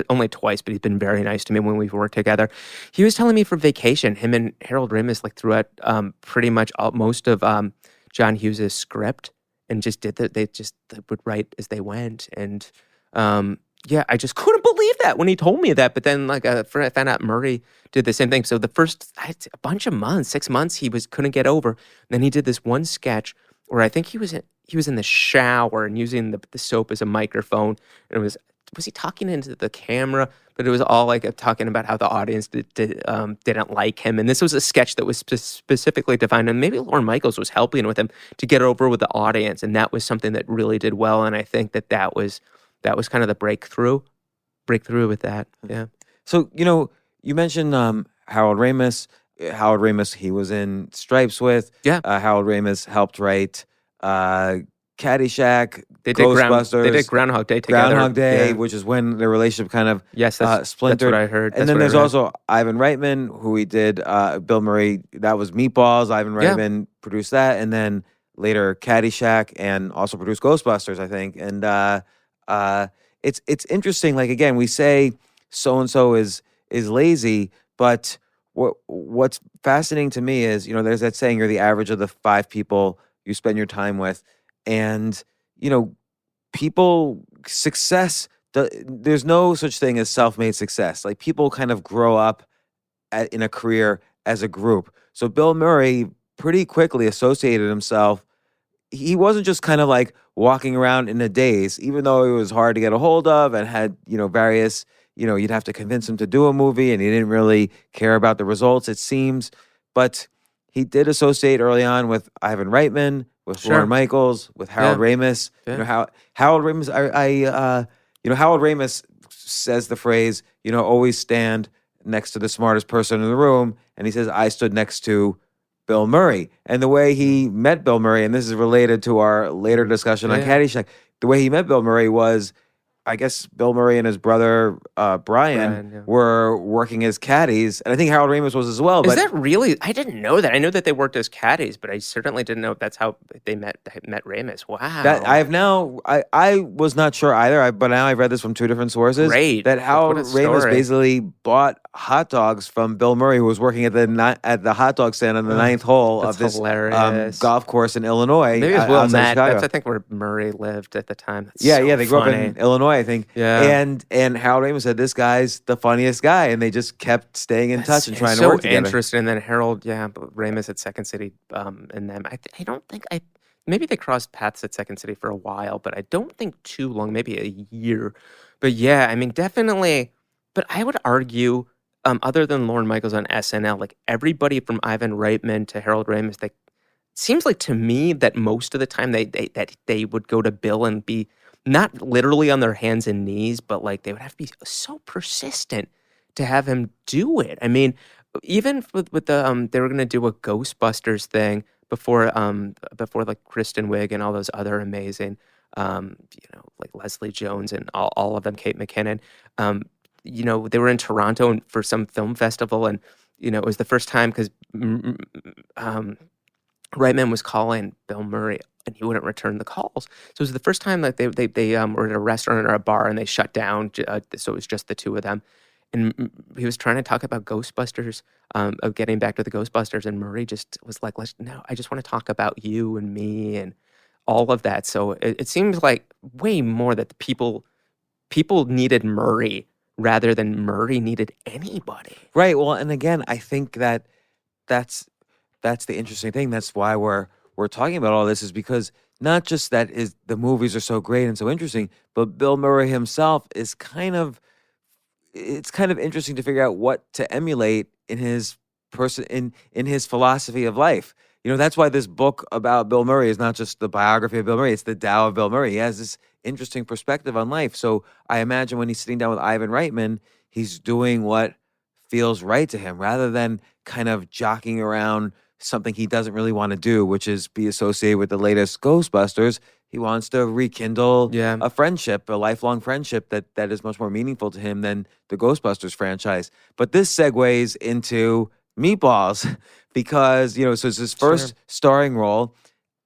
only twice, but he's been very nice to me when we've worked together. He was telling me for vacation, him and Harold Ramis like threw out pretty much most of John Hughes's script and just did that. They would write as they went, and I just couldn't believe that when he told me that. But then I found out Murray did the same thing. So the first a bunch of months, 6 months, he couldn't get over. And then he did this one sketch where I think he was in the shower and using the soap as a microphone. And it was he talking into the camera? But it was all like talking about how the audience didn't like him. And this was a sketch that was specifically defined. And maybe Lorne Michaels was helping with him to get over with the audience. And that was something that really did well. And I think that was kind of the breakthrough with that. Yeah. So, you mentioned Harold Ramis. Harold Ramis, he was in Stripes with. Yeah. Harold Ramis helped write Caddyshack, they did Ghostbusters. They did Groundhog Day together. Groundhog Day, which is when their relationship kind of splintered. That's what I heard. And then there's also Ivan Reitman, who he did Bill Murray. That was Meatballs. Ivan Reitman produced that. And then later Caddyshack and also produced Ghostbusters, I think. And it's interesting. Like, again, we say so-and-so is lazy, but what's fascinating to me is, there's that saying, you're the average of the 5 people you spend your time with. And, success, there's no such thing as self-made success. Like, people kind of grow up in a career as a group. So Bill Murray pretty quickly associated himself. He wasn't just kind of like walking around in a daze, even though he was hard to get a hold of and had, various, you'd have to convince him to do a movie and he didn't really care about the results, it seems. But he did associate early on with Ivan Reitman, with Lorne Michaels, with Harold Ramis. Yeah. Harold Ramis, Harold Ramis says the phrase, always stand next to the smartest person in the room. And he says, I stood next to Bill Murray. And the way he met Bill Murray, and this is related to our later discussion on Caddyshack, the way he met Bill Murray was, I guess Bill Murray and his brother Brian were working as caddies, and I think Harold Ramis was as well. Is that really? I didn't know that. I know that they worked as caddies, but I certainly didn't know that's how they met Ramis. Wow. That I have now. I was not sure either, but now I've read this from 2 different sources. Great. That Harold Ramis basically bought hot dogs from Bill Murray, who was working at the hot dog stand on the 9th hole of this golf course in Illinois. Maybe it was Will Matt. That's I think where Murray lived at the time. That's they grew up in Illinois, I think. Yeah. And Harold Ramis said, this guy's the funniest guy. And they just kept staying in touch and trying to work together. So interesting. And then Harold, Ramis at Second City and them. I don't think maybe they crossed paths at Second City for a while, but I don't think too long, maybe a year. But yeah, I mean, definitely. But I would argue, other than Lorne Michaels on SNL, like everybody from Ivan Reitman to Harold Ramis, seems like to me that most of the time they would go to Bill and be not literally on their hands and knees, but like they would have to be so persistent to have him do it. I mean, even with the they were gonna do a Ghostbusters thing before like Kristen Wiig and all those other amazing like Leslie Jones and all of them, Kate McKinnon. They were in Toronto for some film festival, and it was the first time because Reitman was calling Bill Murray and he wouldn't return the calls. So it was the first time that they were at a restaurant or a bar and they shut down. So it was just the two of them. And he was trying to talk about Ghostbusters, of getting back to the Ghostbusters. And Murray just was like, no, I just want to talk about you and me and all of that. So it seems like way more that the people needed Murray rather than Murray needed anybody. Right. Well, and again, I think that's the interesting thing. That's why we're talking about all this, is because not just that is the movies are so great and so interesting, but Bill Murray himself is it's kind of interesting to figure out what to emulate in his in his philosophy of life. That's why this book about Bill Murray is not just the biography of Bill Murray, it's the Tao of Bill Murray. He has this interesting perspective on life. So I imagine when he's sitting down with Ivan Reitman, he's doing what feels right to him rather than kind of jockeying around something he doesn't really want to do, which is be associated with the latest Ghostbusters. He wants to rekindle a friendship, a lifelong friendship that is much more meaningful to him than the Ghostbusters franchise. But this segues into Meatballs because, so it's his first starring role.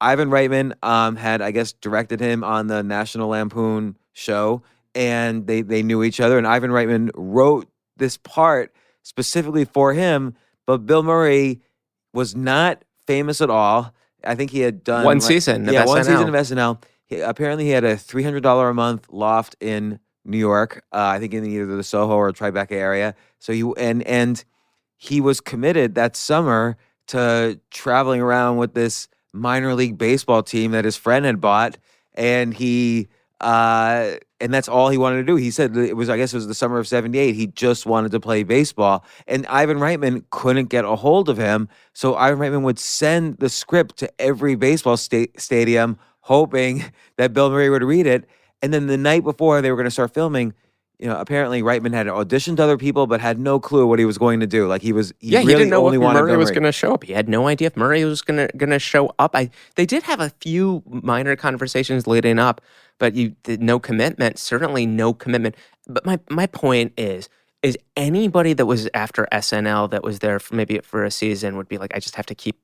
Ivan Reitman had, I guess, directed him on the National Lampoon show, and they knew each other. And Ivan Reitman wrote this part specifically for him, but Bill Murray was not famous at all. I think he had done one season of SNL. One season of SNL. Apparently, he had a $300 a month loft in New York. I think in either the Soho or Tribeca area. So he was committed that summer to traveling around with this minor league baseball team that his friend had bought, and and that's all he wanted to do. He said it was the summer of '78. He just wanted to play baseball, and Ivan Reitman couldn't get a hold of him. So Ivan Reitman would send the script to every baseball stadium, hoping that Bill Murray would read it. And then the night before they were going to start filming, apparently Reitman had auditioned other people, but had no clue what he was going to do. Like he really didn't know only if wanted Murray was going to show up. He had no idea if Murray was going to show up. They did have a few minor conversations leading up, but you did no commitment. Certainly no commitment. But my point is anybody that was after SNL that was there for a season would be like, I just have to keep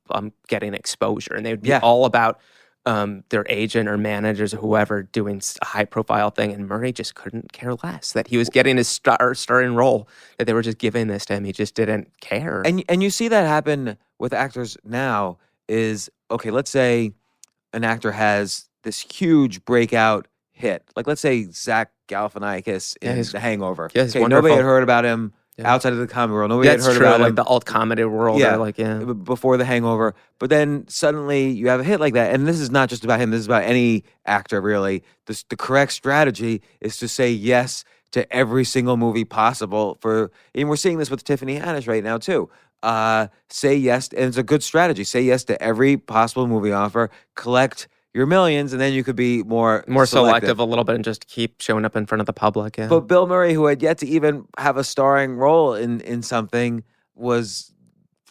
getting exposure, and they would be all about their agent or managers or whoever doing a high profile thing, and Murray just couldn't care less that he was getting his starring role, that they were just giving this to him. He just didn't care. And you see that happen with actors now is, okay, let's say an actor has this huge breakout hit. Like let's say Zach Galifianakis in The Hangover. Yeah, he's okay, nobody had heard about him outside of the comedy world. Nobody had heard about like him. the alt comedy world. Before The Hangover. But then suddenly you have a hit like that. And this is not just about him. This is about any actor, really. The correct strategy is to say yes to every single movie possible. And we're seeing this with Tiffany Haddish right now, too. Say yes, and it's a good strategy. Say yes to every possible movie offer. Collect your millions, and then you could be more selective a little bit and just keep showing up in front of the public. Yeah. But Bill Murray, who had yet to even have a starring role in something, was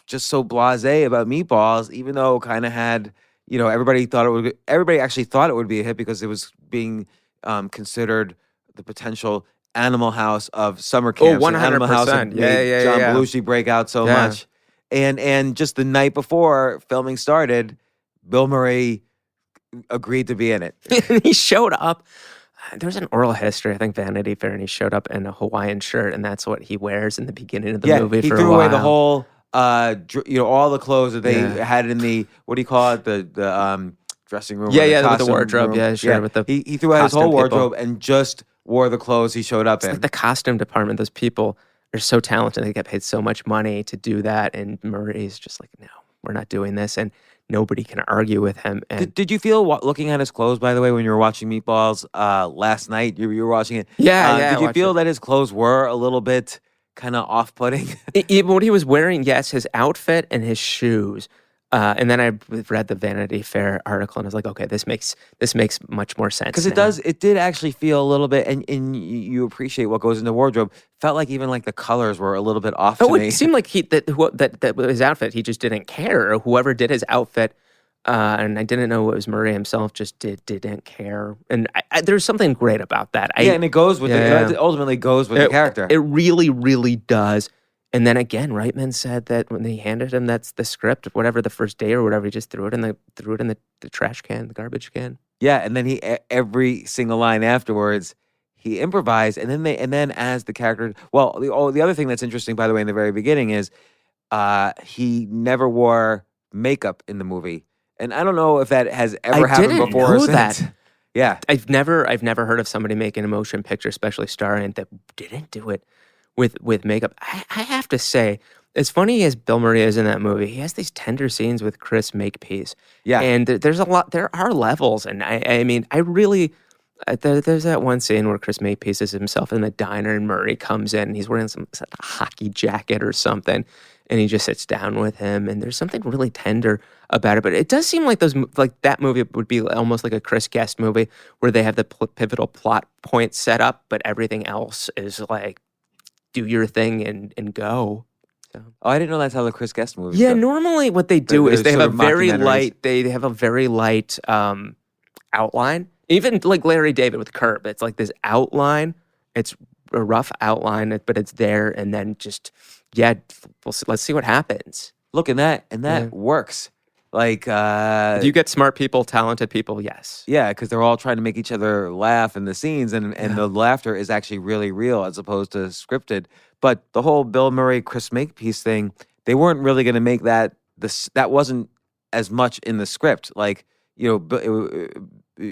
just so blasé about Meatballs, even though it kind of had, everybody actually thought it would be a hit because it was being considered the potential Animal House of summer camps. 100%. Animal House John Belushi break out so much. And just the night before filming started, Bill Murray agreed to be in it. He showed up. There's an oral history, I think Vanity Fair, and he showed up in a Hawaiian shirt, and that's what he wears in the beginning of the movie. He for threw a while. away the whole, all the clothes that they had in the, what do you call it, the dressing room. With the wardrobe. Room. With the he threw out his whole wardrobe and just wore the clothes he showed up in. Like the costume department. Those people are so talented. They get paid so much money to do that, and Murray's just like, no, we're not doing this, and nobody can argue with him. And did you feel, looking at his clothes, by the way, when you were watching Meatballs last night, you were watching it? Did you feel that his clothes were a little bit kind of off-putting? Even what he was wearing, yes, his outfit and his shoes, And then I read the Vanity Fair article and I was like, okay, this makes much more sense. Because it did actually feel a little bit, and you appreciate what goes into wardrobe. Felt like even like the colors were a little bit off to me. It seemed like that his outfit, he just didn't care. Or whoever did his outfit, and I didn't know it was Murray himself, just didn't care. And there's something great about that. And it goes with it ultimately goes with the character. It really, really does. And then again, Reitman said that when they handed him that's the script, whatever the first day or whatever, he just threw it in the trash can, the garbage can. Yeah, and then every single line afterwards, he improvised, and then as the character. Well, the other thing that's interesting, by the way, in the very beginning is he never wore makeup in the movie, and I don't know if that has ever happened before. I didn't know that. Yeah, I've never heard of somebody making a motion picture, especially starring, that didn't do it with makeup. I have to say, as funny as Bill Murray is in that movie, he has these tender scenes with Chris Makepeace. Yeah, and there's a lot. There are levels, and I mean, I really. There's that one scene where Chris Makepeace is himself in the diner, and Murray comes in, and he's wearing some hockey jacket or something, and he just sits down with him, and there's something really tender about it. But it does seem like that movie would be almost like a Chris Guest movie, where they have the pivotal plot point set up, but everything else is like, do your thing and go. So. Oh, I didn't know that's how the Chris Guest movies. Yeah, go. Normally what they do is they have a very light. They have a very light outline. Even like Larry David with Curb, it's like this outline. It's a rough outline, but it's there, and then just let's see what happens. Look, and that works. Like, do you get smart people, talented people? Yes. Yeah, because they're all trying to make each other laugh in the scenes, and the laughter is actually really real as opposed to scripted. But the whole Bill Murray, Chris Makepeace thing, they weren't really going to make that. That wasn't as much in the script. Like,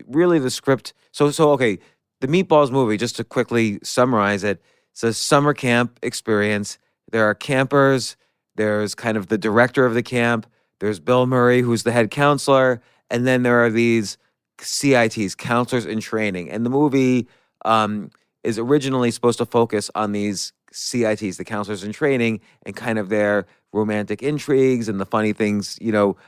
really the script. So okay, the Meatballs movie, just to quickly summarize it, it's a summer camp experience. There are campers. There's kind of the director of the camp. There's Bill Murray, who's the head counselor, and then there are these CITs, counselors in training. And the movie is originally supposed to focus on these CITs, the counselors in training, and kind of their romantic intrigues and the funny things,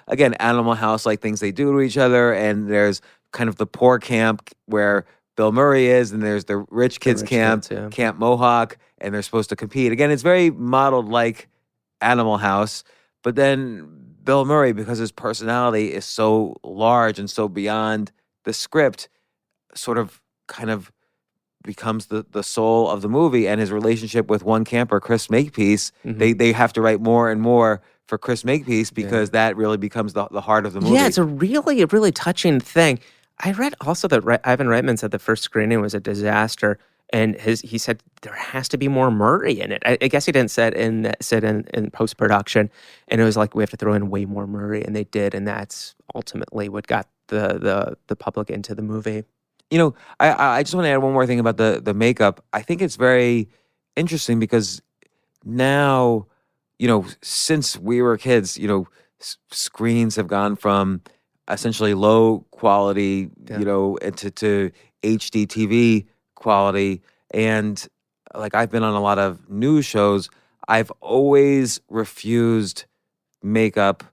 again, Animal House-like things they do to each other. And there's kind of the poor camp where Bill Murray is, and there's the rich kids camp, Camp Mohawk, and they're supposed to compete. Again, it's very modeled like Animal House, but then Bill Murray, because his personality is so large and so beyond the script, sort of kind of becomes the soul of the movie, and his relationship with one camper, Chris Makepeace, they have to write more and more for Chris Makepeace because that really becomes the heart of the movie. Yeah, it's a really touching thing. I read also that Ivan Reitman said the first screening was a disaster, and he said there has to be more Murray in it. I guess he didn't say it in post production, and it was like we have to throw in way more Murray, and they did, and that's ultimately what got the public into the movie. I just want to add one more thing about the makeup. I think it's very interesting because now, since we were kids, screens have gone from essentially low quality, to HD TV quality. And like I've been on a lot of news shows, I've always refused makeup.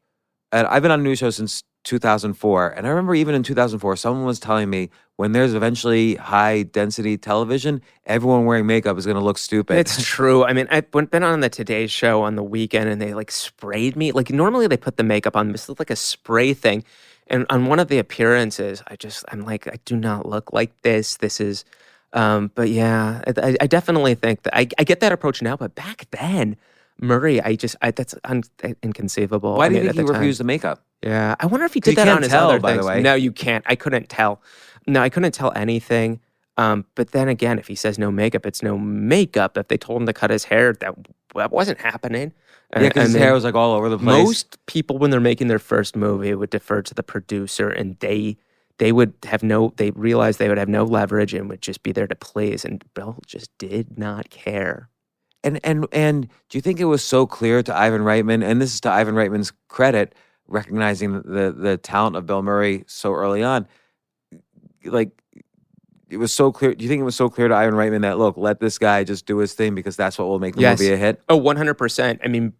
And I've been on news shows since 2004. And I remember even in 2004, someone was telling me when there's eventually high density television, everyone wearing makeup is going to look stupid. It's true. I mean, I've been on the Today Show on the weekend and they like sprayed me. Like normally they put the makeup on, this is like a spray thing. And on one of the appearances, I'm like, I do not look like this. This is, but yeah, I definitely think that I get that approach now, but back then, Murray, that's inconceivable. Why do you think he refused the makeup? Yeah, I wonder if he did that on his tell, other by things. the way. No, you can't. I couldn't tell. No, I couldn't tell anything. But then again, if he says no makeup, it's no makeup. If they told him to cut his hair, that wasn't happening. Yeah, because his hair was like all over the place. Most people, when they're making their first movie, would defer to the producer, and they would have they realized they would have no leverage and would just be there to please. And Bill just did not care. And do you think it was so clear to Ivan Reitman, and this is to Ivan Reitman's credit, recognizing the talent of Bill Murray so early on, like it was so clear. Do you think it was so clear to Ivan Reitman that, look, let this guy just do his thing because that's what will make the movie a hit? Oh, 100%. I mean,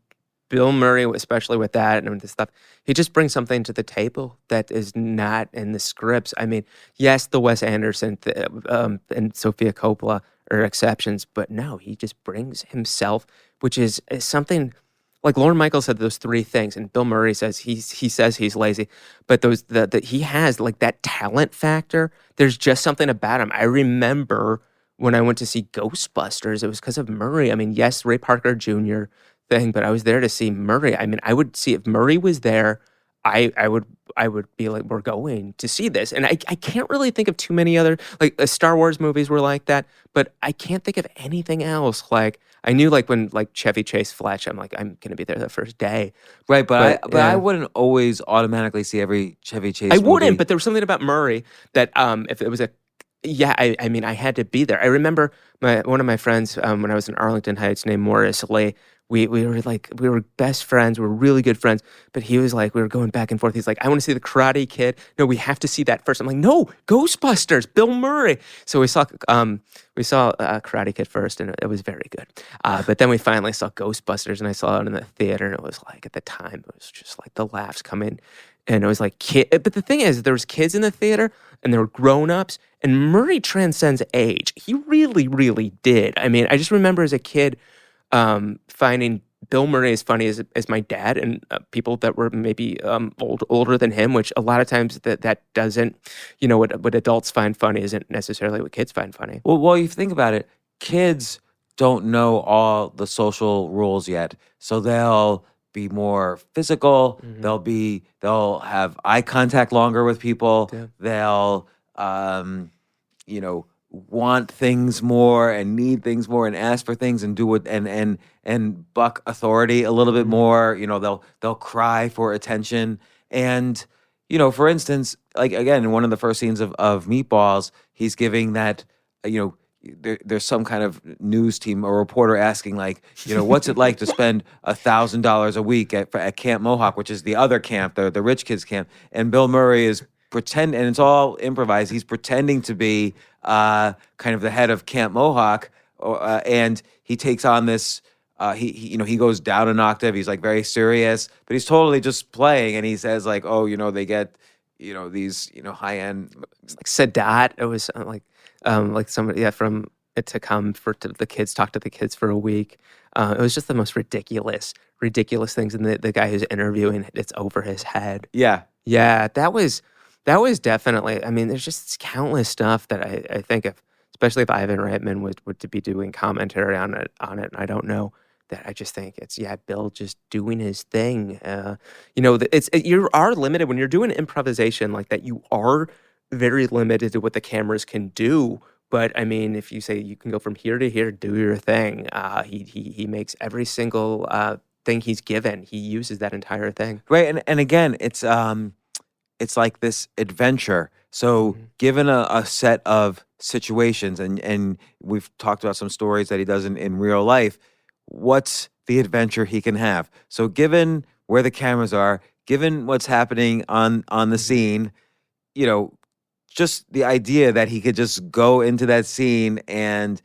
Bill Murray, especially with that and with this stuff, he just brings something to the table that is not in the scripts. I mean, yes, the Wes Anderson and Sofia Coppola are exceptions, but no, he just brings himself, which is something like Lorne Michaels said those three things, and Bill Murray says he says he's lazy, but those that he has like that talent factor. There's just something about him. I remember when I went to see Ghostbusters, it was because of Murray. I mean, yes, Ray Parker Jr. thing, but I was there to see Murray. I mean, I would see if Murray was there, I would be like, we're going to see this. And I can't really think of too many other like Star Wars movies were like that, but I can't think of anything else. Like I knew like when like Chevy Chase Fletch, I'm like, I'm gonna be there the first day. Right, but I yeah. wouldn't always automatically see every Chevy Chase I movie. wouldn't, but there was something about Murray that if it was a yeah, I mean, I had to be there. I remember one of my friends when I was in Arlington Heights named Morris Lee. We were best friends. We were really good friends. But he was like, we were going back and forth. He's like, I want to see the Karate Kid. No, we have to see that first. I'm like, no, Ghostbusters, Bill Murray. So we saw Karate Kid first, and it was very good. But then we finally saw Ghostbusters, and I saw it in the theater, and it was like at the time, it was just like the laughs coming. And it was like but the thing is, there was kids in the theater and there were grown-ups, and Murray transcends age. He really, really did. I mean, I just remember as a kid finding Bill Murray as funny as my dad and people that were maybe older than him, which a lot of times that doesn't, what adults find funny isn't necessarily what kids find funny. Well, you think about it, kids don't know all the social rules yet, so they'll be more physical. Mm-hmm. They'll have eye contact longer with people. Yeah. They'll want things more and need things more and ask for things and do it and buck authority a little bit more. They'll cry for attention. And for instance, like again, in one of the first scenes of Meatballs, he's giving that there's some kind of news team or reporter asking like, what's it like to spend $1,000 a week at Camp Mohawk, which is the other camp, the rich kids camp. And Bill Murray is and it's all improvised. He's pretending to be kind of the head of Camp Mohawk, and he takes on this. He goes down an octave. He's like very serious, but he's totally just playing. And he says like, oh, they get, these, high end. Like Sadat. It was like somebody from it to come to the kids, talk to the kids for a week. It was just the most ridiculous things. And the guy who's interviewing, it's over his head. Yeah. Yeah, that was definitely, I mean, there's just countless stuff that I think especially if Ivan Reitman would to be doing commentary on it, and I don't know, that I just think it's, Bill just doing his thing. You are limited when you're doing improvisation like that. You are very limited to what the cameras can do. But I mean, if you say you can go from here to here, do your thing. He makes every single thing he's given. He uses that entire thing. Right, and again, it's like this adventure. So given a set of situations, and we've talked about some stories that he does in real life, what's the adventure he can have? So given where the cameras are, given what's happening on the scene, just the idea that he could just go into that scene and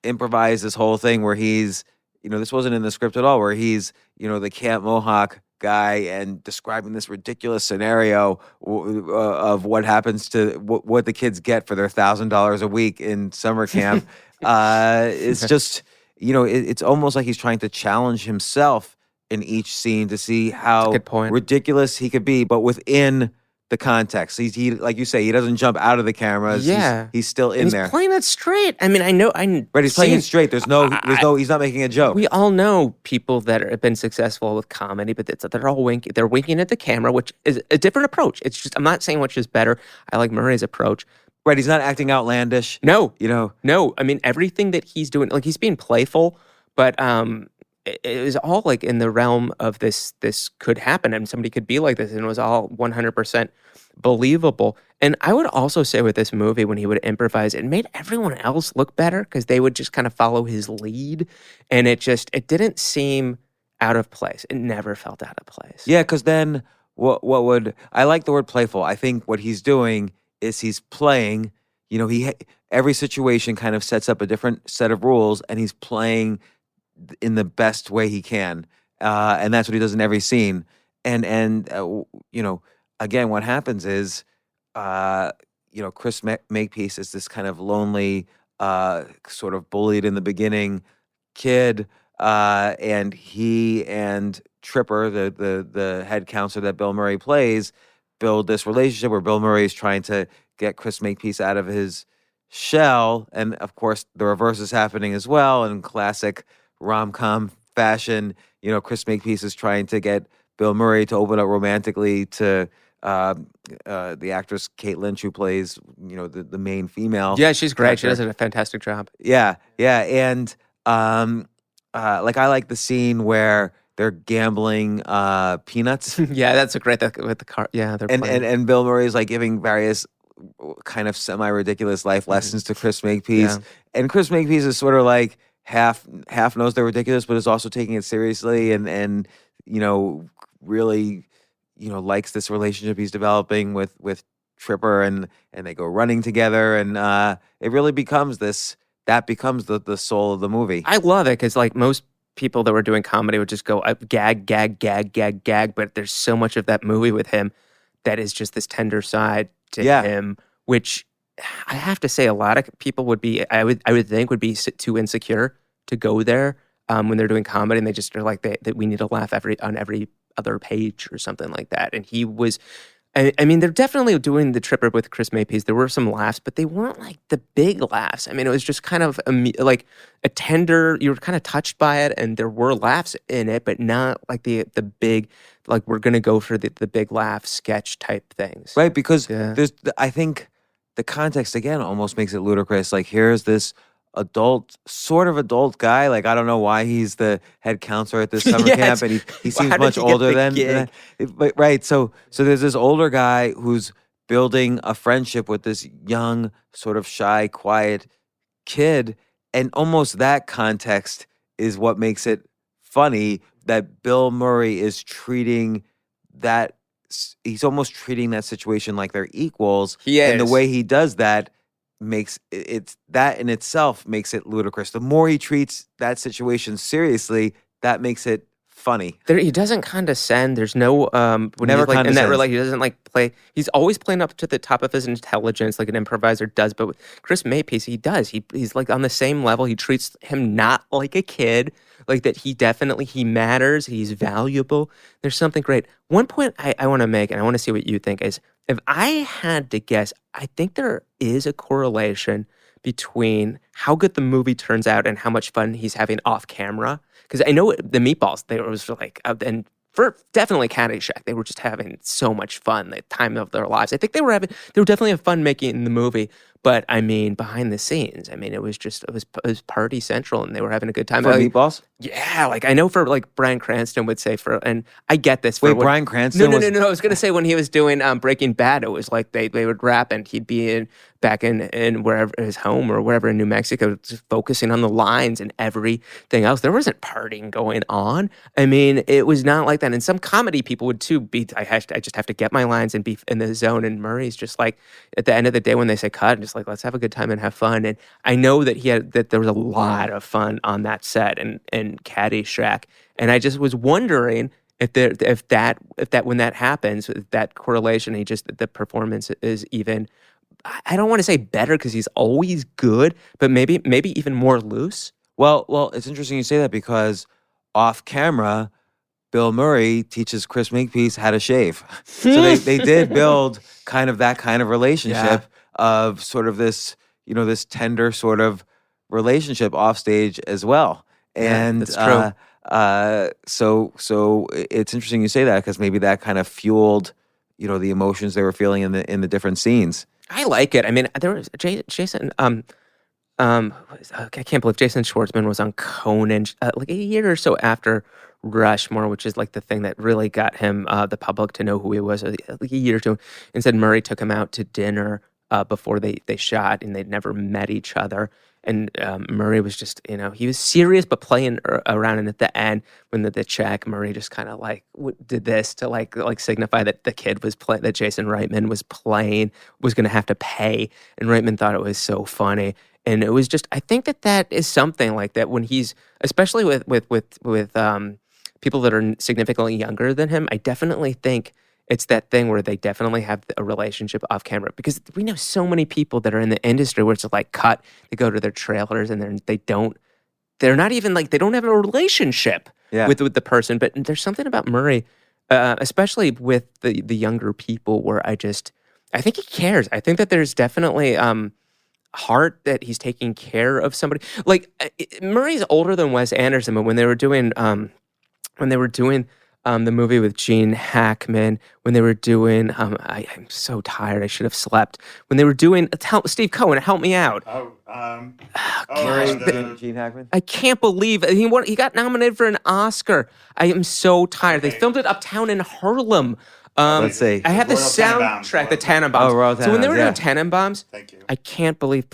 improvise this whole thing where he's, this wasn't in the script at all, where he's, the Camp Mohawk guy and describing this ridiculous scenario of what happens to what the kids get for their $1,000 a week in summer camp. It's just, it's almost like he's trying to challenge himself in each scene to see how ridiculous he could be, but within the context. He like you say, he doesn't jump out of the cameras. Yeah, he's still in there. He's playing it straight. I mean, I know. Right, he's playing it straight. He's not making a joke. We all know people that have been successful with comedy, but they're all winking. They're winking at the camera, which is a different approach. It's just, I'm not saying which is better. I like Murray's approach. Right, he's not acting outlandish. No. No. I mean, everything that he's doing, like he's being playful, but it was all like in the realm of this could happen and somebody could be like this, and it was all 100% believable. And I would also say with this movie, when he would improvise, it made everyone else look better because they would just kind of follow his lead, and it didn't seem out of place. It never felt out of place. Yeah, because then I like the word playful. I think what he's doing is he's playing, every situation kind of sets up a different set of rules, and he's playing in the best way he can. and that's what he does in every scene. And again, what happens is, Chris Makepeace is this kind of lonely, sort of bullied in the beginning kid, and he and Tripper, the head counselor that Bill Murray plays, build this relationship where Bill Murray is trying to get Chris Makepeace out of his shell, and of course the reverse is happening as well in classic rom-com fashion. Chris Makepeace is trying to get Bill Murray to open up romantically to the actress Kate Lynch, who plays the main female. Yeah, she's great. She character. does a fantastic job. Yeah, and like I like the scene where they're gambling peanuts. Yeah, that's a great with the car. Yeah, they're and, playing. and Bill Murray is like giving various kind of semi-ridiculous life lessons to Chris Makepeace. Yeah. And Chris Makepeace is sort of like half knows they're ridiculous, but is also taking it seriously and really likes this relationship he's developing with Tripper, and they go running together, and it really becomes the soul of the movie. I love it because like most people that were doing comedy would just go gag, gag, gag, gag, gag, but there's so much of that movie with him that is just this tender side to him, which I have to say a lot of people would be, I would think would be too insecure to go there when they're doing comedy, and they just are like that we need to laugh on every other page or something like that. And he was, I mean, they're definitely doing the Tripper with Chris Makepeace. There were some laughs, but they weren't like the big laughs. I mean, it was just kind of like a tender, you were kind of touched by it, and there were laughs in it, but not like the big, like we're going to go for the big laugh sketch type things. Right, because I think the context, again, almost makes it ludicrous. Like, here's this sort of adult guy. Like, I don't know why he's the head counselor at this summer camp, and he seems much older than but right. So there's this older guy who's building a friendship with this young, sort of shy, quiet kid, and almost that context is what makes it funny that Bill Murray is treating that. He's almost treating that situation like they're equals. He is. And the way he does that makes it that in itself makes it ludicrous. The more he treats that situation seriously, that makes it funny. He doesn't condescend. There's no when Never he's, like, in that condescends. he doesn't like play. He's always playing up to the top of his intelligence, like an improviser does. But with Chris Makepeace, he does. He's like on the same level. He treats him not like a kid, like that. He matters. He's valuable. There's something great. One point I want to make, and I want to see what you think, is if I had to guess, I think there is a correlation between how good the movie turns out and how much fun he's having off camera. Because I know the Meatballs, they were like, and for definitely Caddyshack, they were just having so much fun, the time of their lives. I think they were definitely having fun making the movie. But I mean, behind the scenes, I mean, it was party central, and they were having a good time. For Meatballs? Yeah, like I know for like Bryan Cranston would say and I get this. Wait, Bryan Cranston? No. I was gonna say when he was doing Breaking Bad, it was like they would rap, and he'd be back in wherever his home or wherever in New Mexico, just focusing on the lines and everything else. There wasn't partying going on. I mean, it was not like that. And some comedy people would too be. I just have to get my lines and be in the zone. And Murray's just like at the end of the day when they say cut, just like let's have a good time and have fun. And I know that there was a lot of fun on that set and Caddyshack. And I just was wondering if that when that happens, that correlation, the performance is even. I don't want to say better because he's always good, but maybe even more loose. Well, it's interesting you say that because off camera, Bill Murray teaches Chris Makepeace how to shave. So they did build kind of that kind of relationship of sort of this, this tender sort of relationship off stage as well. And that's true. So it's interesting you say that because maybe that kind of fueled, the emotions they were feeling in the different scenes. I like it. I mean, there was Jason. I can't believe Jason Schwartzman was on Conan like a year or so after Rushmore, which is like the thing that really got him the public to know who he was. Like a year or two, and said Murray took him out to dinner before they shot, and they'd never met each other. And Murray was just, he was serious but playing around. And at the end, when the check, Murray just kind of like did this to like signify that the kid was that Jason Reitman was going to have to pay. And Reitman thought it was so funny. And it was just, I think that is something like that when he's, especially with people that are significantly younger than him, I definitely think it's that thing where they definitely have a relationship off camera, because we know so many people that are in the industry where it's like cut, they go to their trailers and they're not even like, they don't have a relationship with the person. But there's something about Murray, especially with the younger people, where I think he cares. I think that there's definitely heart that he's taking care of somebody. Like Murray's older than Wes Anderson, but when they were doing the movie with Gene Hackman, when they were doing, I'm so tired, I should have slept. When they were doing, Steve Cohen, help me out. Gene Hackman. I can't believe he got nominated for an Oscar. I am so tired. They filmed it uptown in Harlem. Let's see. I have the Royal soundtrack, the Tannenbaums. Oh, Royal So when they were doing Tannenbaums, Tannenbaums, Thank you. I can't believe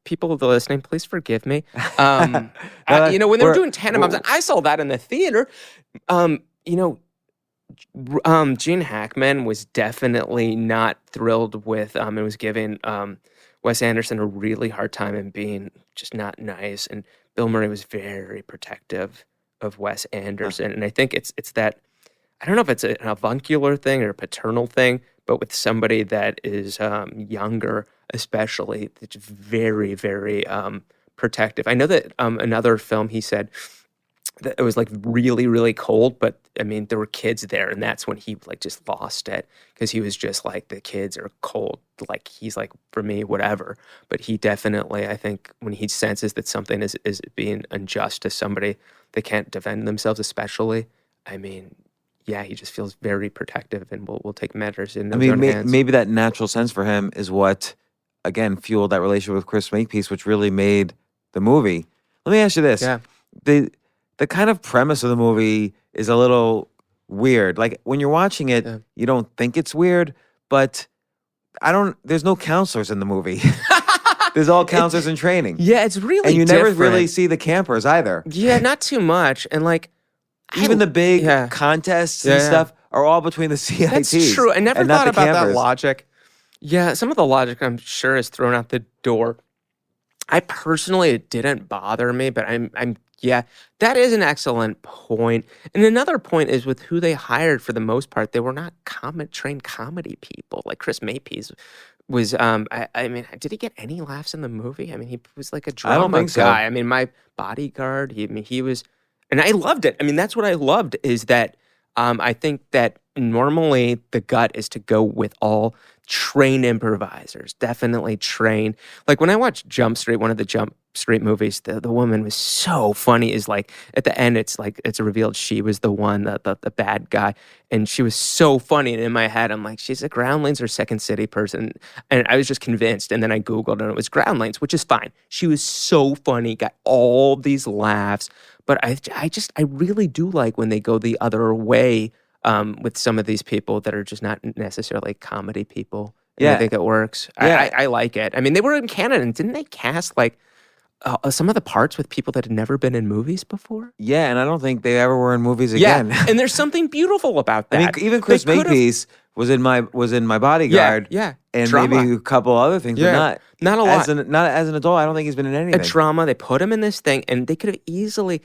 people that are listening, please forgive me. When they were doing Tannenbaums, and I saw that in the theater. Gene Hackman was definitely not thrilled with and was giving Wes Anderson a really hard time and being just not nice. And Bill Murray was very protective of Wes Anderson. And I think it's that, I don't know if it's an avuncular thing or a paternal thing, but with somebody that is younger, especially, it's very, very protective. I know that another film, he said that it was like really, really cold, but I mean, there were kids there, and that's when he like just lost it, because he was just like, the kids are cold. Like, he's like, for me, whatever. But he definitely, I think, when he senses that something is being unjust to somebody, they can't defend themselves, especially, I mean, yeah, he just feels very protective and will take matters in his own hands. Maybe that natural sense for him is what, again, fueled that relationship with Chris Makepeace, which really made the movie. Let me ask you this. Yeah. The kind of premise of the movie is a little weird. Like, when you're watching it, you don't think it's weird, but there's no counselors in the movie. There's all counselors in training. Yeah, it's really And you different. never really see the campers either. Yeah, not too much. And like, Even the big contests and stuff are all between the CITs. That's true. I never and not thought the about that campers. logic. Yeah, some of the logic, I'm sure, is thrown out the door. I personally, it didn't bother me, but yeah, that is an excellent point. And another point is with who they hired. For the most part, they were not trained comedy people. Like Chris Makepeace was, I mean, did he get any laughs in the movie? I mean, he was like a drama don't think so. guy. I mean, My Bodyguard, he was, and I loved it. I mean, that's what I loved, is that I think that normally the gut is to go with all trained improvisers, definitely trained. Like when I watched Jump Street, one of the Jump Street movies, the woman was so funny. Is like at the end, it's revealed she was the one, the bad guy, and she was so funny. And in my head, I'm like, she's a Groundlings or Second City person, and I was just convinced. And then I Googled, and it was Groundlings, which is fine. She was so funny, got all these laughs. But I really do like when they go the other way with some of these people that are just not necessarily comedy people. And I think it works. Yeah. I like it. I mean, they were in Canada, and didn't they cast like some of the parts with people that had never been in movies before? Yeah, and I don't think they ever were in movies again. Yeah, and there's something beautiful about that. I mean, even Chris Makepeace was in my Bodyguard. Yeah, and Drama. maybe a couple other things, but not a lot. Not as an adult. I don't think he's been in anything. A drama. They put him in this thing, and they could have easily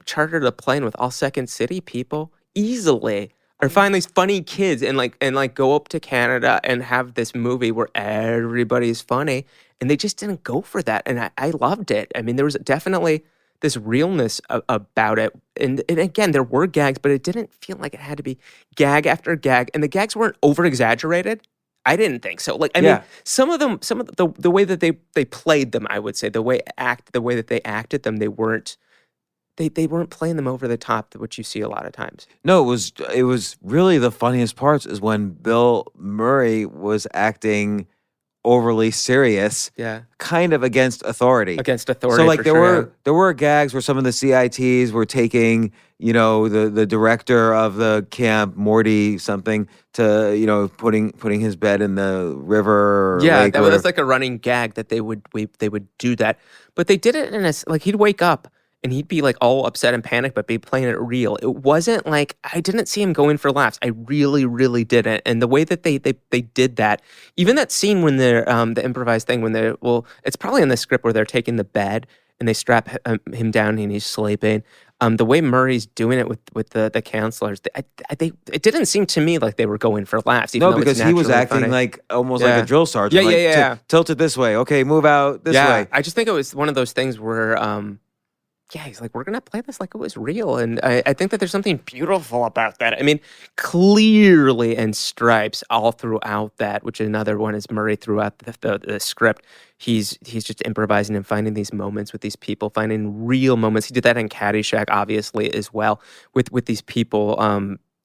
chartered a plane with all Second City people easily, or find these funny kids and go up to Canada and have this movie where everybody's funny, and they just didn't go for that, and I loved it. I mean, there was definitely this realness about it, and again, there were gags, but it didn't feel like it had to be gag after gag, and the gags weren't over exaggerated. I didn't think so. Like, I mean, some of the way that they played them, I would say, the way that they acted them, they weren't playing them over the top, which you see a lot of times. No, it was really the funniest parts is when Bill Murray was acting overly serious, kind of against authority. So like there were gags where some of the CITs were taking, the director of the camp, Morty something, to putting his bed in the river. Or lake that was like a running gag that they would do that, but they did it in like he'd wake up and he'd be like all upset and panicked, but be playing it real. It wasn't like, I didn't see him going for laughs. I really, really didn't. And the way that they did that, even that scene when they're, the improvised thing when it's probably in the script where they're taking the bed and they strap him down and he's sleeping. the way Murray's doing it with the counselors, it didn't seem to me like they were going for laughs. Even No, though it's because he was naturally acting funny. like almost like Yeah. a drill sergeant. Yeah, like, yeah. Tilt it this way. Okay, move out this way. I just think it was one of those things where, he's like, we're going to play this like it was real. And I think that there's something beautiful about that. I mean, clearly in Stripes all throughout that, which another one is Murray throughout the script. He's just improvising and finding these moments with these people, finding real moments. He did that in Caddyshack, obviously, as well, with these people.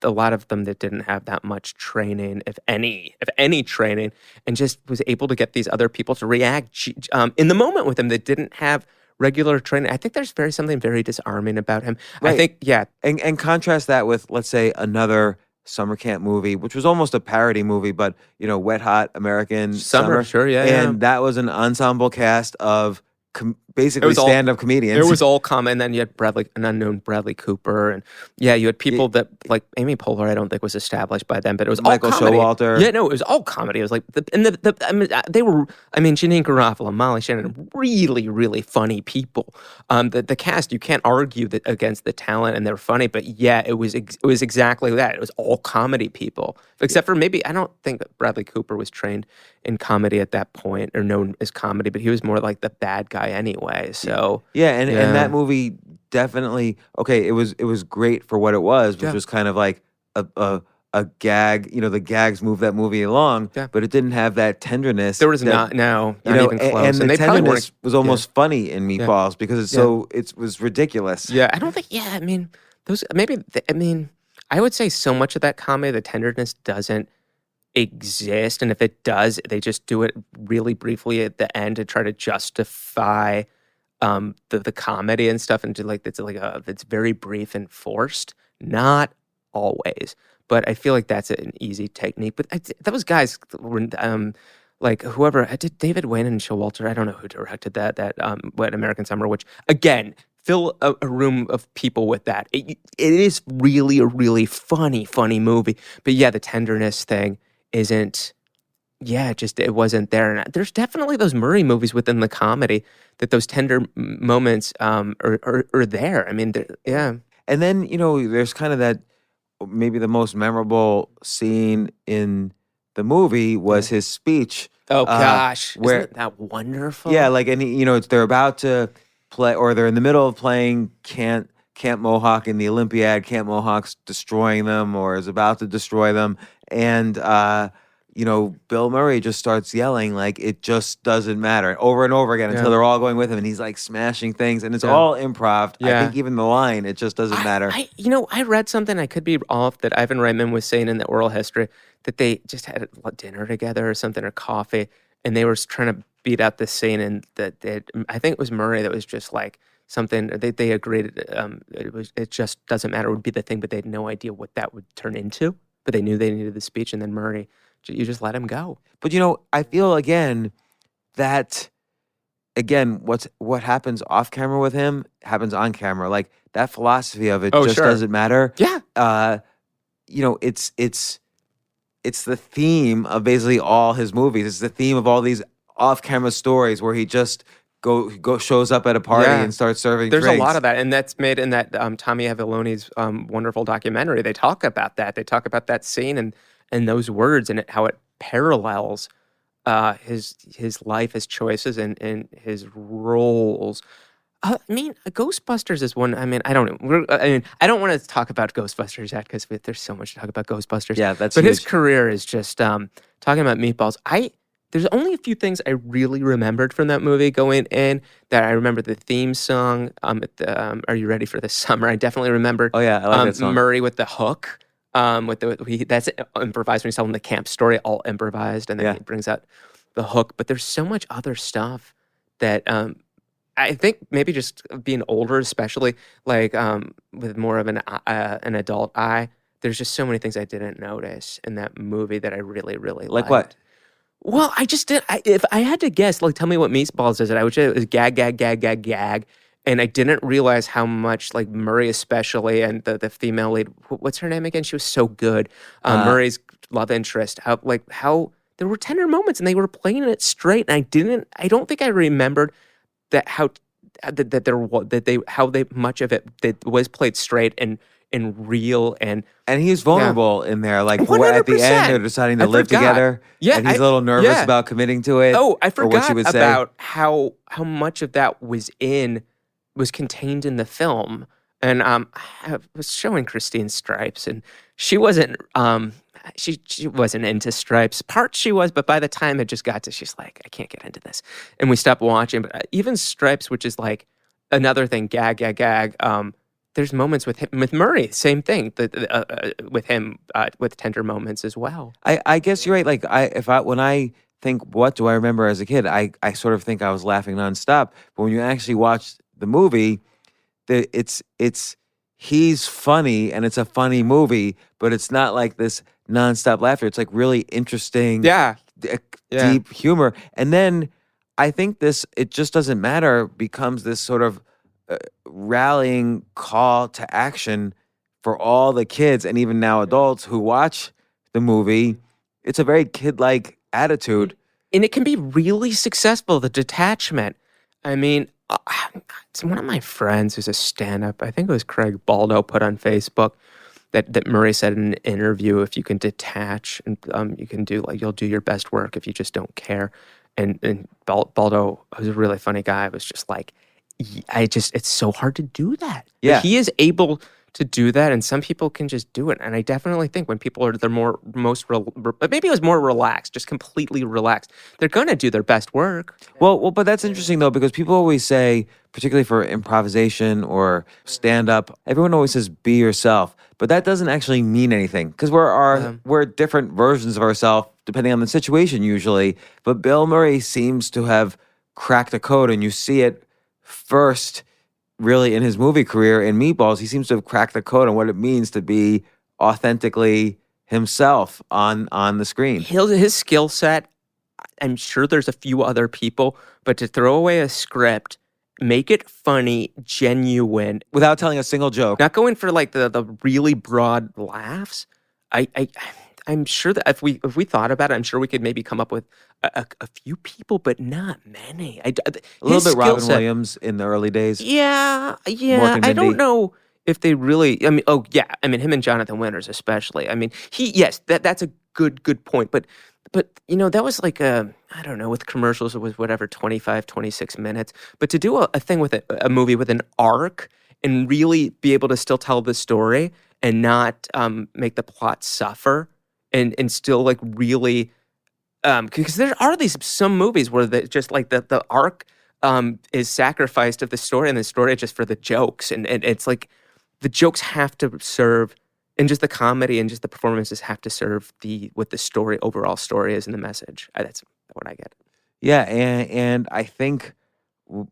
A lot of them that didn't have that much training, if any training, and just was able to get these other people to react in the moment with him that didn't have regular training. I think there's something very disarming about him. Right. I think, And contrast that with, let's say, another summer camp movie, which was almost a parody movie, but, Wet Hot American Summer. Sure, yeah. And that was an ensemble cast of basically stand-up comedians. It was all common. And then you had an unknown Bradley Cooper, and you had people that like Amy Poehler. I don't think was established by then, but it was Michael all comedy. Showalter. Yeah, no, it was all comedy. It was like they were. I mean, Janine Garofalo, Molly Shannon, really, really funny people. The cast, you can't argue that against the talent, and they're funny. But it was exactly that. It was all comedy people, except for maybe I don't think that Bradley Cooper was trained in comedy at that point or known as comedy, but he was more like the bad guy anyway. So and that movie definitely it was great for what it was, which was kind of like a gag. The gags move that movie along, but it didn't have that tenderness. There was not even close. And the they tenderness was almost funny in Meatballs because it was ridiculous. Yeah, I don't think. Yeah, I mean those I would say so much of that comedy, the tenderness doesn't exist, and if it does, they just do it really briefly at the end to try to justify the comedy and stuff, and it's very brief and forced. Not always, but I feel like that's an easy technique. But those guys were like whoever did David Wayne and Showalter. I don't know who directed that Wet American Summer, which again fill a room of people with that. It is really a really funny movie, but the tenderness thing isn't. It wasn't there. And there's definitely those Murray movies within the comedy that those tender moments are there. I mean, And then, there's kind of that, maybe the most memorable scene in the movie was his speech. Oh, gosh. Where, Isn't that wonderful? Yeah, like, and they're about to play, or they're in the middle of playing Camp Mohawk in the Olympiad. Camp Mohawk's destroying them or is about to destroy them. And, Bill Murray just starts yelling like it just doesn't matter over and over again until they're all going with him, and he's like smashing things, and it's all improv. I think even the line, it just doesn't matter. I read something, I could be off, that Ivan Reitman was saying in the oral history that they just had dinner together or something, or coffee, and they were trying to beat out this scene, and I think it was Murray that was just like something they agreed it just doesn't matter would be the thing, but they had no idea what that would turn into, but they knew they needed the speech, and then Murray, you just let him go. But I feel that what happens off camera with him happens on camera. Like that philosophy of it doesn't matter. Yeah. It's the theme of basically all his movies. It's the theme of all these off camera stories where he just shows up at a party and starts serving There's drinks. a lot of that, and that's made in that Tommy Avallone's wonderful documentary. They talk about that. They talk about that scene and those words and how it parallels his life, his choices, and his roles. I mean, Ghostbusters is one. I mean, I don't want to talk about Ghostbusters yet because there's so much to talk about Ghostbusters. Yeah, that's but huge. His career is just talking about Meatballs. There's only a few things I really remembered from that movie going in. That I remember the theme song. Are you ready for the summer? I definitely remember. Oh yeah, I like that song. Murray with the hook. That's improvised when he's telling the camp story, all improvised, and then he brings out the hook. But there's so much other stuff that I think maybe just being older, especially like with more of an adult eye, there's just so many things I didn't notice in that movie that I really, really like liked. what? Well, I just did. If I had to guess, like, tell me what Meatballs is. I would say it was gag, gag, gag, gag, gag. And I didn't realize how much, like, Murray especially, and the female lead, what's her name again? She was so good. Murray's love interest. How there were tender moments, and they were playing it straight. And I don't think I remembered that how much of it that was played straight and real and he's vulnerable in there. Like at the 100%. end, they're deciding to I live forgot. together. Yeah, and he's a little nervous about committing to it. Oh, I or what she forgot would say. about how much of that was contained in the film. And I was showing Christine Stripes, and she wasn't she wasn't into Stripes. Parts she was, but by the time it just got to, she's like, I can't get into this, and we stopped watching. But even Stripes, which is like another thing, gag. There's moments with him, with Murray, same thing. With him, with tender moments as well. I guess you're right. Like when I think, what do I remember as a kid? I sort of think I was laughing nonstop. But when you actually watch the movie, he's funny and it's a funny movie, but it's not like this nonstop laughter. It's like really interesting, deep humor. And then I think it just doesn't matter becomes this sort of rallying call to action for all the kids and even now adults who watch the movie. It's a very kid-like attitude. And it can be really successful, the detachment. I mean, it's one of my friends who's a stand-up, I think it was Craig Baldo, put on Facebook that Murray said in an interview, if you can detach and you can do, like, you'll do your best work if you just don't care. And Baldo, who's a really funny guy, was just like, it's so hard to do that. Yeah. But he is able to do that, and some people can just do it. And I definitely think when people they're maybe it was more relaxed, just completely relaxed, they're gonna do their best work. Well, but that's interesting though, because people always say, particularly for improvisation or stand-up, everyone always says be yourself, but that doesn't actually mean anything because we're different versions of ourselves depending on the situation usually. But Bill Murray seems to have cracked the code, and you see it first really in his movie career in Meatballs. He seems to have cracked the code on what it means to be authentically himself on the screen. His skill set, I'm sure there's a few other people, but to throw away a script, make it funny, genuine, Without telling a single joke. not going for like the really broad laughs. I'm sure that if we thought about it, I'm sure we could maybe come up with a few people, but not many. A little bit Robin Williams in the early days. Yeah. Mork and I don't Mindy. know if they really. I mean, him and Jonathan Winters especially. I mean, that's a good point. But that was like I don't know, with commercials it was whatever 25, 26 minutes. But to do a thing with a movie with an arc and really be able to still tell the story and not make the plot suffer. And still like really, because there are some movies where just like the arc is sacrificed of the story, and the story is just for the jokes, and it's like the jokes have to serve, and just the comedy and just the performances have to serve what the overall story is and the message. That's what I get. Yeah, and I think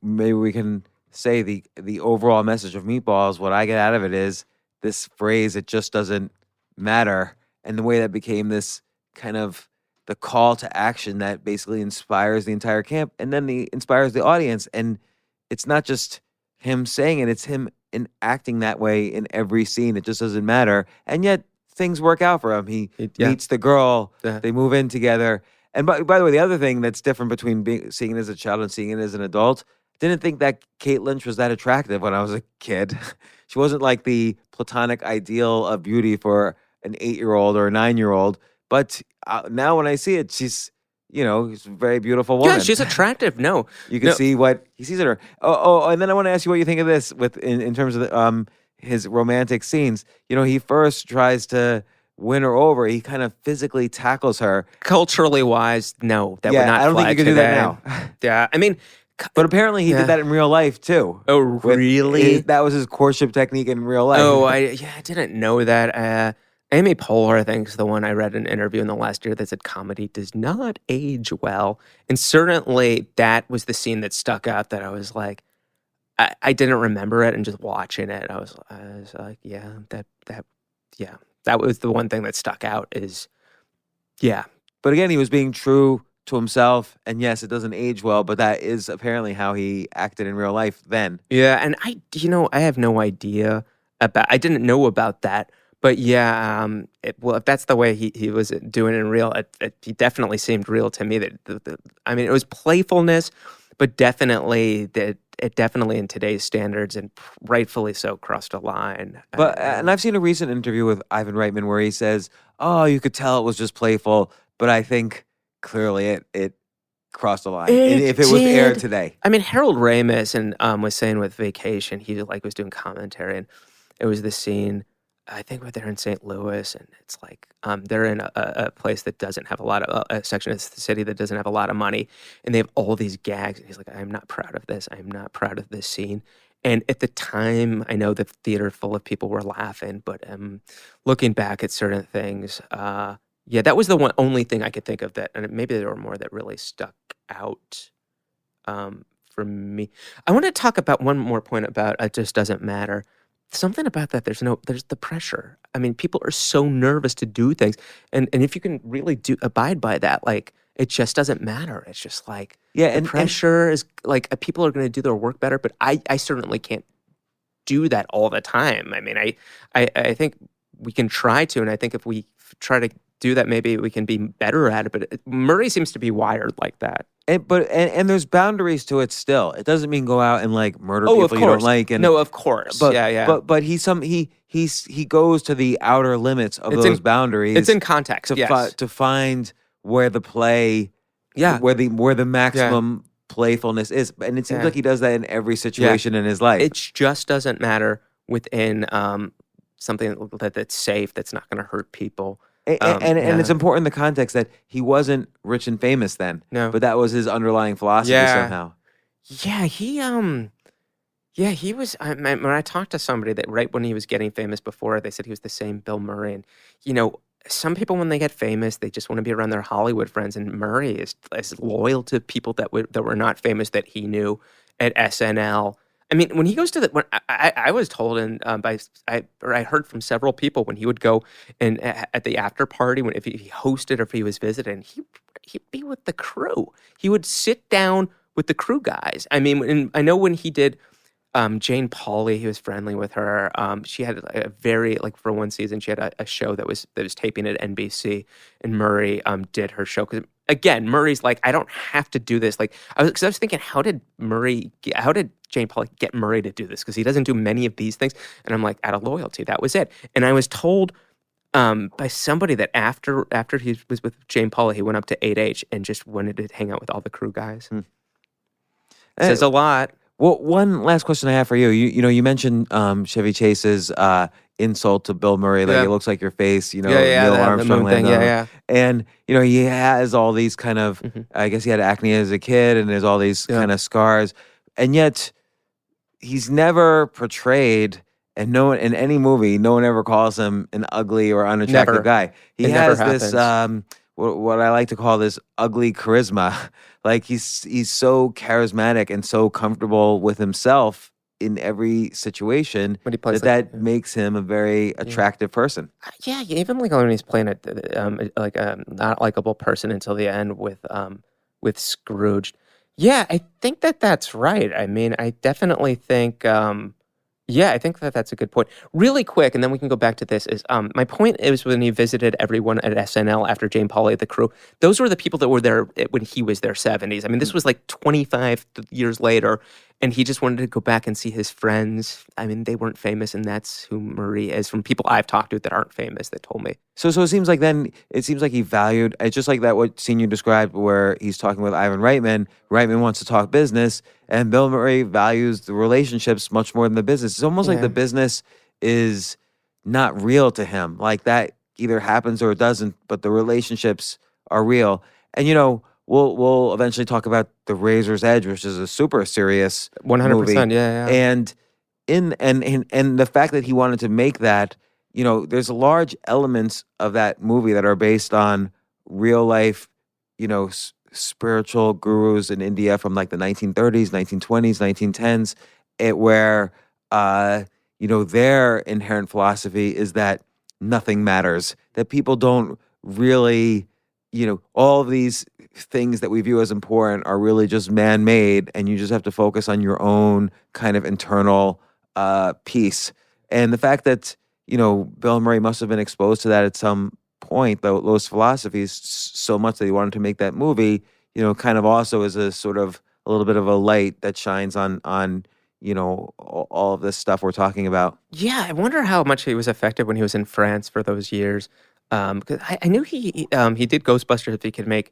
maybe we can say the overall message of Meatballs, what I get out of it is this phrase, it just doesn't matter. And the way that became this kind of the call to action that basically inspires the entire camp and then inspires the audience. And it's not just him saying it, it's him acting that way in every scene. It just doesn't matter. And yet things work out for him. He meets the girl, they move in together. And by the way, the other thing that's different between seeing it as a child and seeing it as an adult, didn't think that Kate Lynch was that attractive when I was a kid. She wasn't like the platonic ideal of beauty for an 8-year-old or a 9-year-old, but now when I see it, she's a very beautiful woman. Yeah, she's attractive. No, you can see what he sees in her. Oh, and then I want to ask you what you think of this in terms of his romantic scenes. He first tries to win her over. He kind of physically tackles her. Culturally wise, no, that would not. I don't think you could do that now. Yeah, I mean. But apparently he did that in real life too. Oh, really? That was his courtship technique in real life. Oh, I didn't know that. Amy Poehler, I think, is the one I read in an interview in the last year that said comedy does not age well. And certainly that was the scene that stuck out that I was like, I didn't remember it, and just watching it, I was like, that was the one thing that stuck out is, yeah. But again, he was being true to himself, and yes, it doesn't age well, but that is apparently how he acted in real life then. Yeah, and I have no idea I didn't know about that. But yeah, if that's the way he was doing it in real, he definitely seemed real to me. That it was playfulness, but definitely that it definitely in today's standards and rightfully so crossed a line. But and I've seen a recent interview with Ivan Reitman where he says, "Oh, you could tell it was just playful," but I think clearly it crossed a line. And if it was aired today, I mean, Harold Ramis and was saying with Vacation, he like was doing commentary, and it was the scene. I think where they're in St. Louis, and it's like they're in a place that doesn't have a lot of a section of the city that doesn't have a lot of money, and they have all these gags. And he's like, "I'm not proud of this. I'm not proud of this scene." And at the time, I know the theater full of people were laughing, but looking back at certain things, yeah, that was the only thing I could think of that, and maybe there were more that really stuck out for me. I want to talk about one more point about it just doesn't matter. Something about that, there's the pressure. I mean, people are so nervous to do things. And if you can really abide by that, like it just doesn't matter. It's just like the pressure is like people are gonna do their work better, but I certainly can't do that all the time. I mean, I think we can try to, and I think if we try to do that, maybe we can be better at it. But Murray seems to be wired like that. And there's boundaries to it still. It doesn't mean go out and like murder Oh, people of you don't course. like. And No, of course. But, yeah. But he goes to the outer limits of those boundaries. It's in context. To find where the play, where the maximum playfulness is, and it seems like he does that in every situation in his life. It just doesn't matter within something that's safe, that's not going to hurt people. And it's important in the context that he wasn't rich and famous then. No. But that was his underlying philosophy somehow. Yeah, he was. When I talked to somebody that right when he was getting famous before, they said he was the same Bill Murray. And some people when they get famous, they just want to be around their Hollywood friends. And Murray is loyal to people that were not famous that he knew at SNL. I mean, when he goes to I was told I heard from several people when he would go and at the after party if he hosted or if he was visiting, he'd be with the crew. He would sit down with the crew guys. I mean, I know when he did Jane Pauley, he was friendly with her. She had a very for one season she had a show that was taping at NBC, and Murray did her show because. Again, Murray's like, I don't have to do this. I was thinking, how did Jane Pauley get Murray to do this? Because he doesn't do many of these things. And I'm like, out of loyalty, that was it. And I was told by somebody that after he was with Jane Pauley, he went up to 8H and just wanted to hang out with all the crew guys. Says a lot. Well, one last question I have for you. You mentioned Chevy Chase's insult to Bill Murray, like it looks like your face, Neil Armstrong thing, and he has all these kind of, I guess he had acne as a kid, and there's all these kind of scars, and yet he's never portrayed, and no one in any movie, no one ever calls him an ugly or unattractive guy. He has this what I like to call this ugly charisma. Like he's so charismatic and so comfortable with himself in every situation when he plays that makes him a very attractive person. Yeah, even when he's playing a not likable person until the end with Scrooge. Yeah, I think that's right. I mean, I definitely think. I think that's a good point. Really quick, and then we can go back to this. Is my point is when he visited everyone at SNL after Jane Pauley, the crew. Those were the people that were there when he was their 70s. I mean, this was like 25 years later, and he just wanted to go back and see his friends. I mean, they weren't famous, and that's who Murray is. From people I've talked to that aren't famous, that told me. So it seems like he valued. It's just like that what scene you described where he's talking with Ivan Reitman. Reitman wants to talk business, and Bill Murray values the relationships much more than the business. It's almost like the business is not real to him. Like that either happens or it doesn't, but the relationships are real. And we'll eventually talk about The Razor's Edge, which is a super serious 100%. Yeah. And in the fact that he wanted to make that, there's large elements of that movie that are based on real life, spiritual gurus in India from like the 1930s, 1920s, 1910s, where their inherent philosophy is that nothing matters, that people don't really, all of these things that we view as important are really just man-made, and you just have to focus on your own kind of internal peace. And the fact that, Bill Murray must have been exposed to that at some point, those philosophies, so much that he wanted to make that movie, kind of also is a sort of little bit of a light that shines on all of this stuff we're talking about. Yeah, I wonder how much he was affected when he was in France for those years. Because I knew he did Ghostbusters if he could make.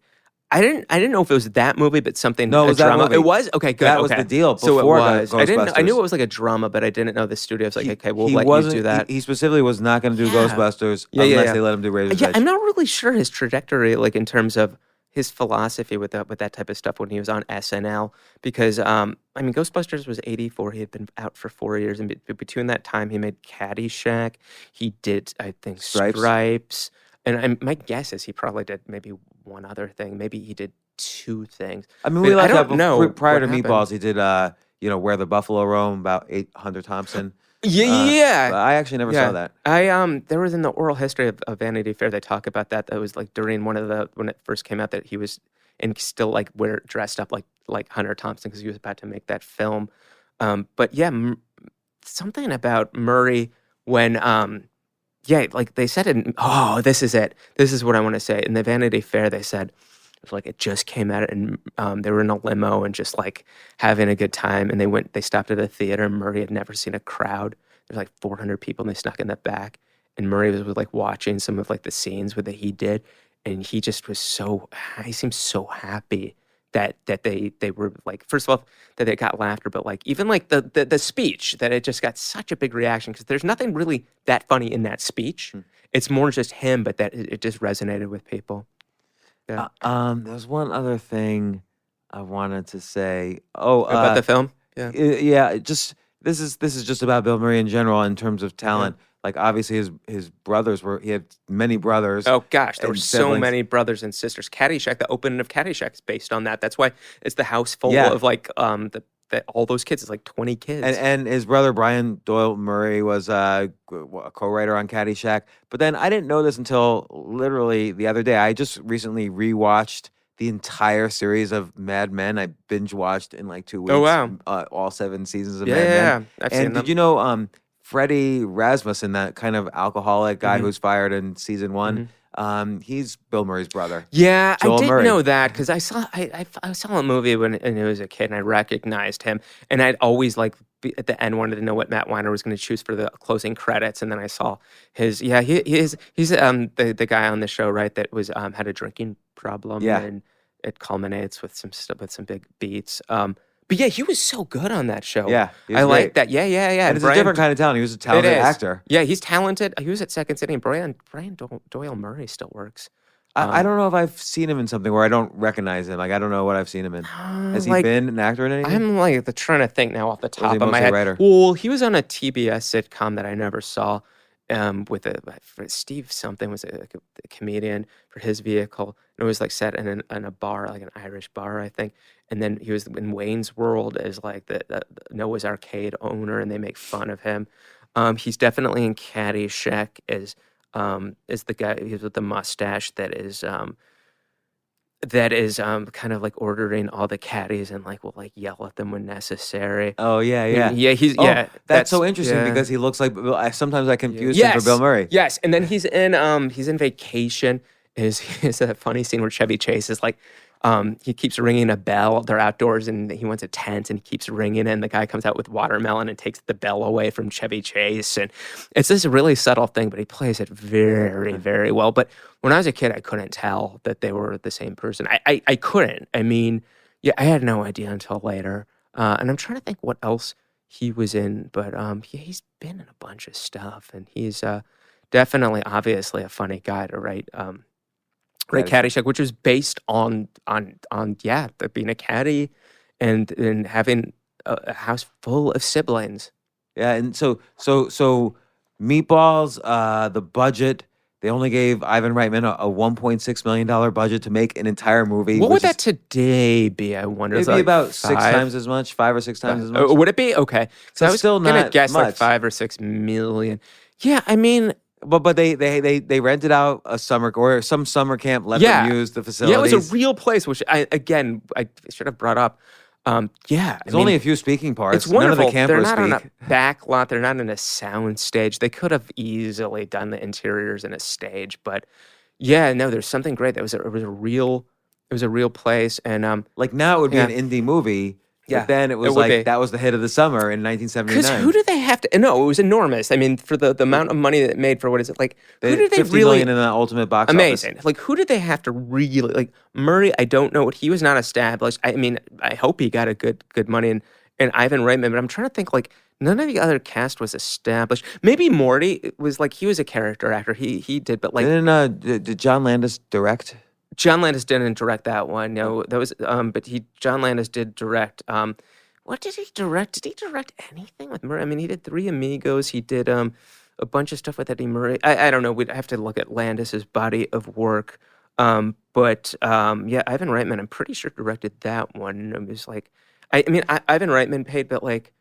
I didn't know if it was that movie, but something No, it a was that drama. movie. It was okay. Good. That was okay. the deal So it before was. I didn't. I knew Ghostbusters. it was like a drama, but I didn't know the studio was like, okay, we'll He let you wasn't. do that. He specifically was not going to do Yeah. Ghostbusters Yeah, yeah, unless yeah. they let him do Razor's Yeah, Edge. I'm not really sure his trajectory, like in terms of his philosophy with that type of stuff when he was on SNL. Because I mean, Ghostbusters was '84. He had been out for 4 years, and between that time, he made Caddyshack. He did, I think, Stripes. And my guess is he probably did maybe one other thing. Maybe he did 2 things. I mean, But we I left don't out know prior what to happened. Meatballs. He did, Where the Buffalo Roam about 800 Thompson. Yeah. But I actually never saw that. There was in the oral history of Vanity Fair, they talk about that. That was like during when it first came out that he was and still like dressed up like Hunter Thompson because he was about to make that film. But yeah, something about Murray when like they said this is it. This is what I want to say. In the Vanity Fair, they said it was like it just came out and they were in a limo and just like having a good time. And they stopped at a theater. And Murray had never seen a crowd. There's like 400 people and they snuck in the back. And Murray was like watching some of like the scenes that he did. And he just was he seemed so happy that they were like, first of all, that they got laughter, but like even like the speech, that it just got such a big reaction because there's nothing really that funny in that speech. It's more just him, but that it just resonated with people. Yeah. There's one other thing I wanted to say. Oh, About the film? Yeah. Yeah. This is just about Bill Murray in general in terms of talent. Like obviously his brothers he had many brothers. Oh gosh, there were and so siblings. many brothers and sisters. Caddyshack, the opening of Caddyshack is based on that. That's why it's the house full Yeah. of like all those kids. It's like 20 kids. And his brother Brian Doyle Murray was a co-writer on Caddyshack. But then I didn't know this until literally the other day. I just recently rewatched the entire series of Mad Men. I binge watched in like 2 weeks. Oh, wow. All 7 seasons of yeah, Mad yeah, Men. I've seen And them. did you know Freddie Rasmussen, that kind of alcoholic guy Mm-hmm. who's fired in season 1? He's Bill Murray's brother. Yeah, Joel I did Murray. know that because I saw a movie when I was a kid and I recognized him, and I'd always like at the end wanted to know what Matt Weiner was going to choose for the closing credits, and then I saw he's the guy on the show, right, that was had a drinking problem, Yeah. and it culminates with some big beats. But yeah, he was so good on that show. Yeah, he was I like great. that. Yeah. And it's a Brian- different kind of talent. He was a talented it is. actor. Yeah, he's talented. He was at Second City. And Brian Doyle Murray still works. I don't know if I've seen him in something where I don't recognize him. Like, I don't know what I've seen him in. Has he like, been an actor in anything? I'm like trying to think now off the he top of my mostly head. a writer? Well, he was on a TBS sitcom that I never saw. With Steve something was a comedian for his vehicle. And it was like set in a bar, like an Irish bar, I think. And then he was in Wayne's World as like the Noah's Arcade owner, and they make fun of him. He's definitely in Caddyshack as the guy. He's with the mustache that is kind of like ordering all the caddies and like will like yell at them when necessary. Oh, yeah. He's Oh, that's so interesting yeah. because he looks like sometimes I confuse him for Bill Murray. Yes, and then he's in Vacation. Is a funny scene where Chevy Chase is like, he keeps ringing a bell. They're outdoors and he wants a tent and he keeps ringing it. And the guy comes out with watermelon and takes the bell away from Chevy Chase. And it's this really subtle thing, but he plays it very, very well. But when I was a kid, I couldn't tell that they were the same person. I couldn't. I mean, yeah, I had no idea until later. And I'm trying to think what else he was in, but he's been in a bunch of stuff, and he's definitely, obviously, a funny guy to write. Right, Caddyshack, which was based on being a caddy and having a house full of siblings. Yeah, and so Meatballs, the budget, they only gave Ivan Reitman a $1.6 million budget to make an entire movie. What would which that is today be? I wonder. maybe Like about 6 times as much, 5 or 6 times as much. Would it be okay? So So I was still gonna not guess like much. 5 or 6 million. Yeah, I mean, But they rented out a summer camp, let Yeah. them use the facilities. yeah, it was a real place, which I should have brought up. There's only a few speaking parts. It's wonderful. None of the They're campers not on speak. a back lot. They're not in a sound stage. They could have easily done the interiors in a stage, but yeah, no, there's something great. It was a It was a real place, and Like now it would be Yeah. an indie movie. Yeah, But then it was it would like be. that was the hit of the summer in because 1979. who do they have to? No, it was enormous. I mean, for the amount of money that it made for what is it like? Who did they 50 really? million in the ultimate box Amazing. office. Like, who did they have to really like? Murray, I don't know what he was not established. I mean, I hope he got a good money and Ivan Reitman, but I'm trying to think like none of the other cast was established. Maybe Morty was like he was a character actor. He did, but like Did John Landis direct? John Landis didn't direct that one. No, that was but John Landis did direct. What did he direct? Did he direct anything with Murray? I mean, he did Three Amigos. He did a bunch of stuff with Eddie Murray. I don't know. We'd have to look at Landis's body of work. But yeah, Ivan Reitman, I'm pretty sure directed that one. It was like, Ivan Reitman paid, but like,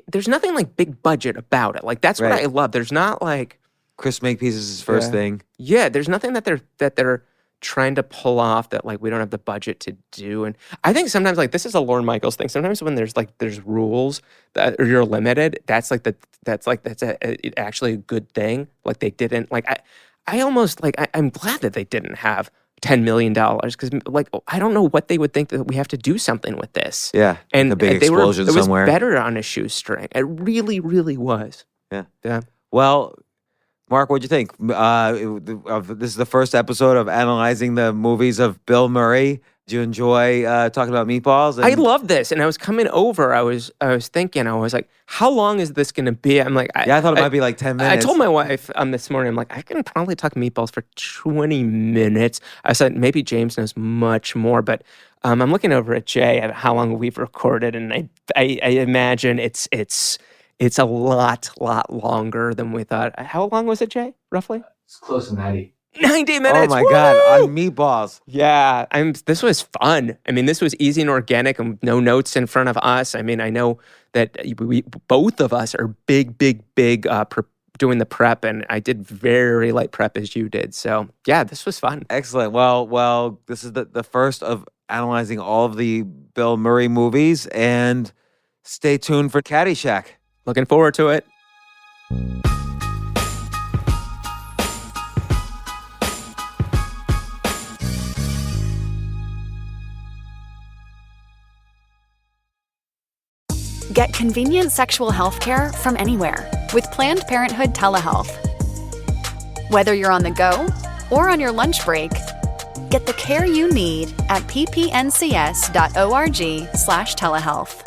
there's nothing like big budget about it. Like that's what Right. I love. There's not like, Chris Makepeace is his first thing. yeah, there's nothing that they're trying to pull off that like we don't have the budget to do. And I think sometimes like this is a Lorne Michaels thing. Sometimes when there's rules that or you're limited, that's actually a good thing. Like they didn't like I almost like I'm glad that they didn't have $10 million because like I don't know what they would think that we have to do something with this. Yeah. And a big they were explosion it was somewhere. better on a shoestring. It really, really was. Yeah. Yeah. Well, Mark, what'd you think? This is the first episode of analyzing the movies of Bill Murray. Did you enjoy talking about Meatballs? I love this, and I was coming over. I was thinking. I was like, "How long is this going to be?" I'm like, I thought it might be like 10 I minutes. told my wife this morning. I'm like, I can probably talk Meatballs for 20 minutes. I said maybe James knows much more, but I'm looking over at Jay at how long we've recorded, and I imagine it's a lot longer than we thought. How long was it, Jay? Roughly? It's close to 90. 90 minutes. Oh my Woo! God, on Meatballs. Yeah, this was fun. I mean, this was easy and organic and no notes in front of us. I mean, I know that we both of us are big doing the prep, and I did very light prep as you did. So yeah, this was fun. Excellent. Well, this is the first of analyzing all of the Bill Murray movies, and stay tuned for Caddyshack. Looking forward to it. Get convenient sexual health care from anywhere with Planned Parenthood Telehealth. Whether you're on the go or on your lunch break, get the care you need at ppncs.org/telehealth.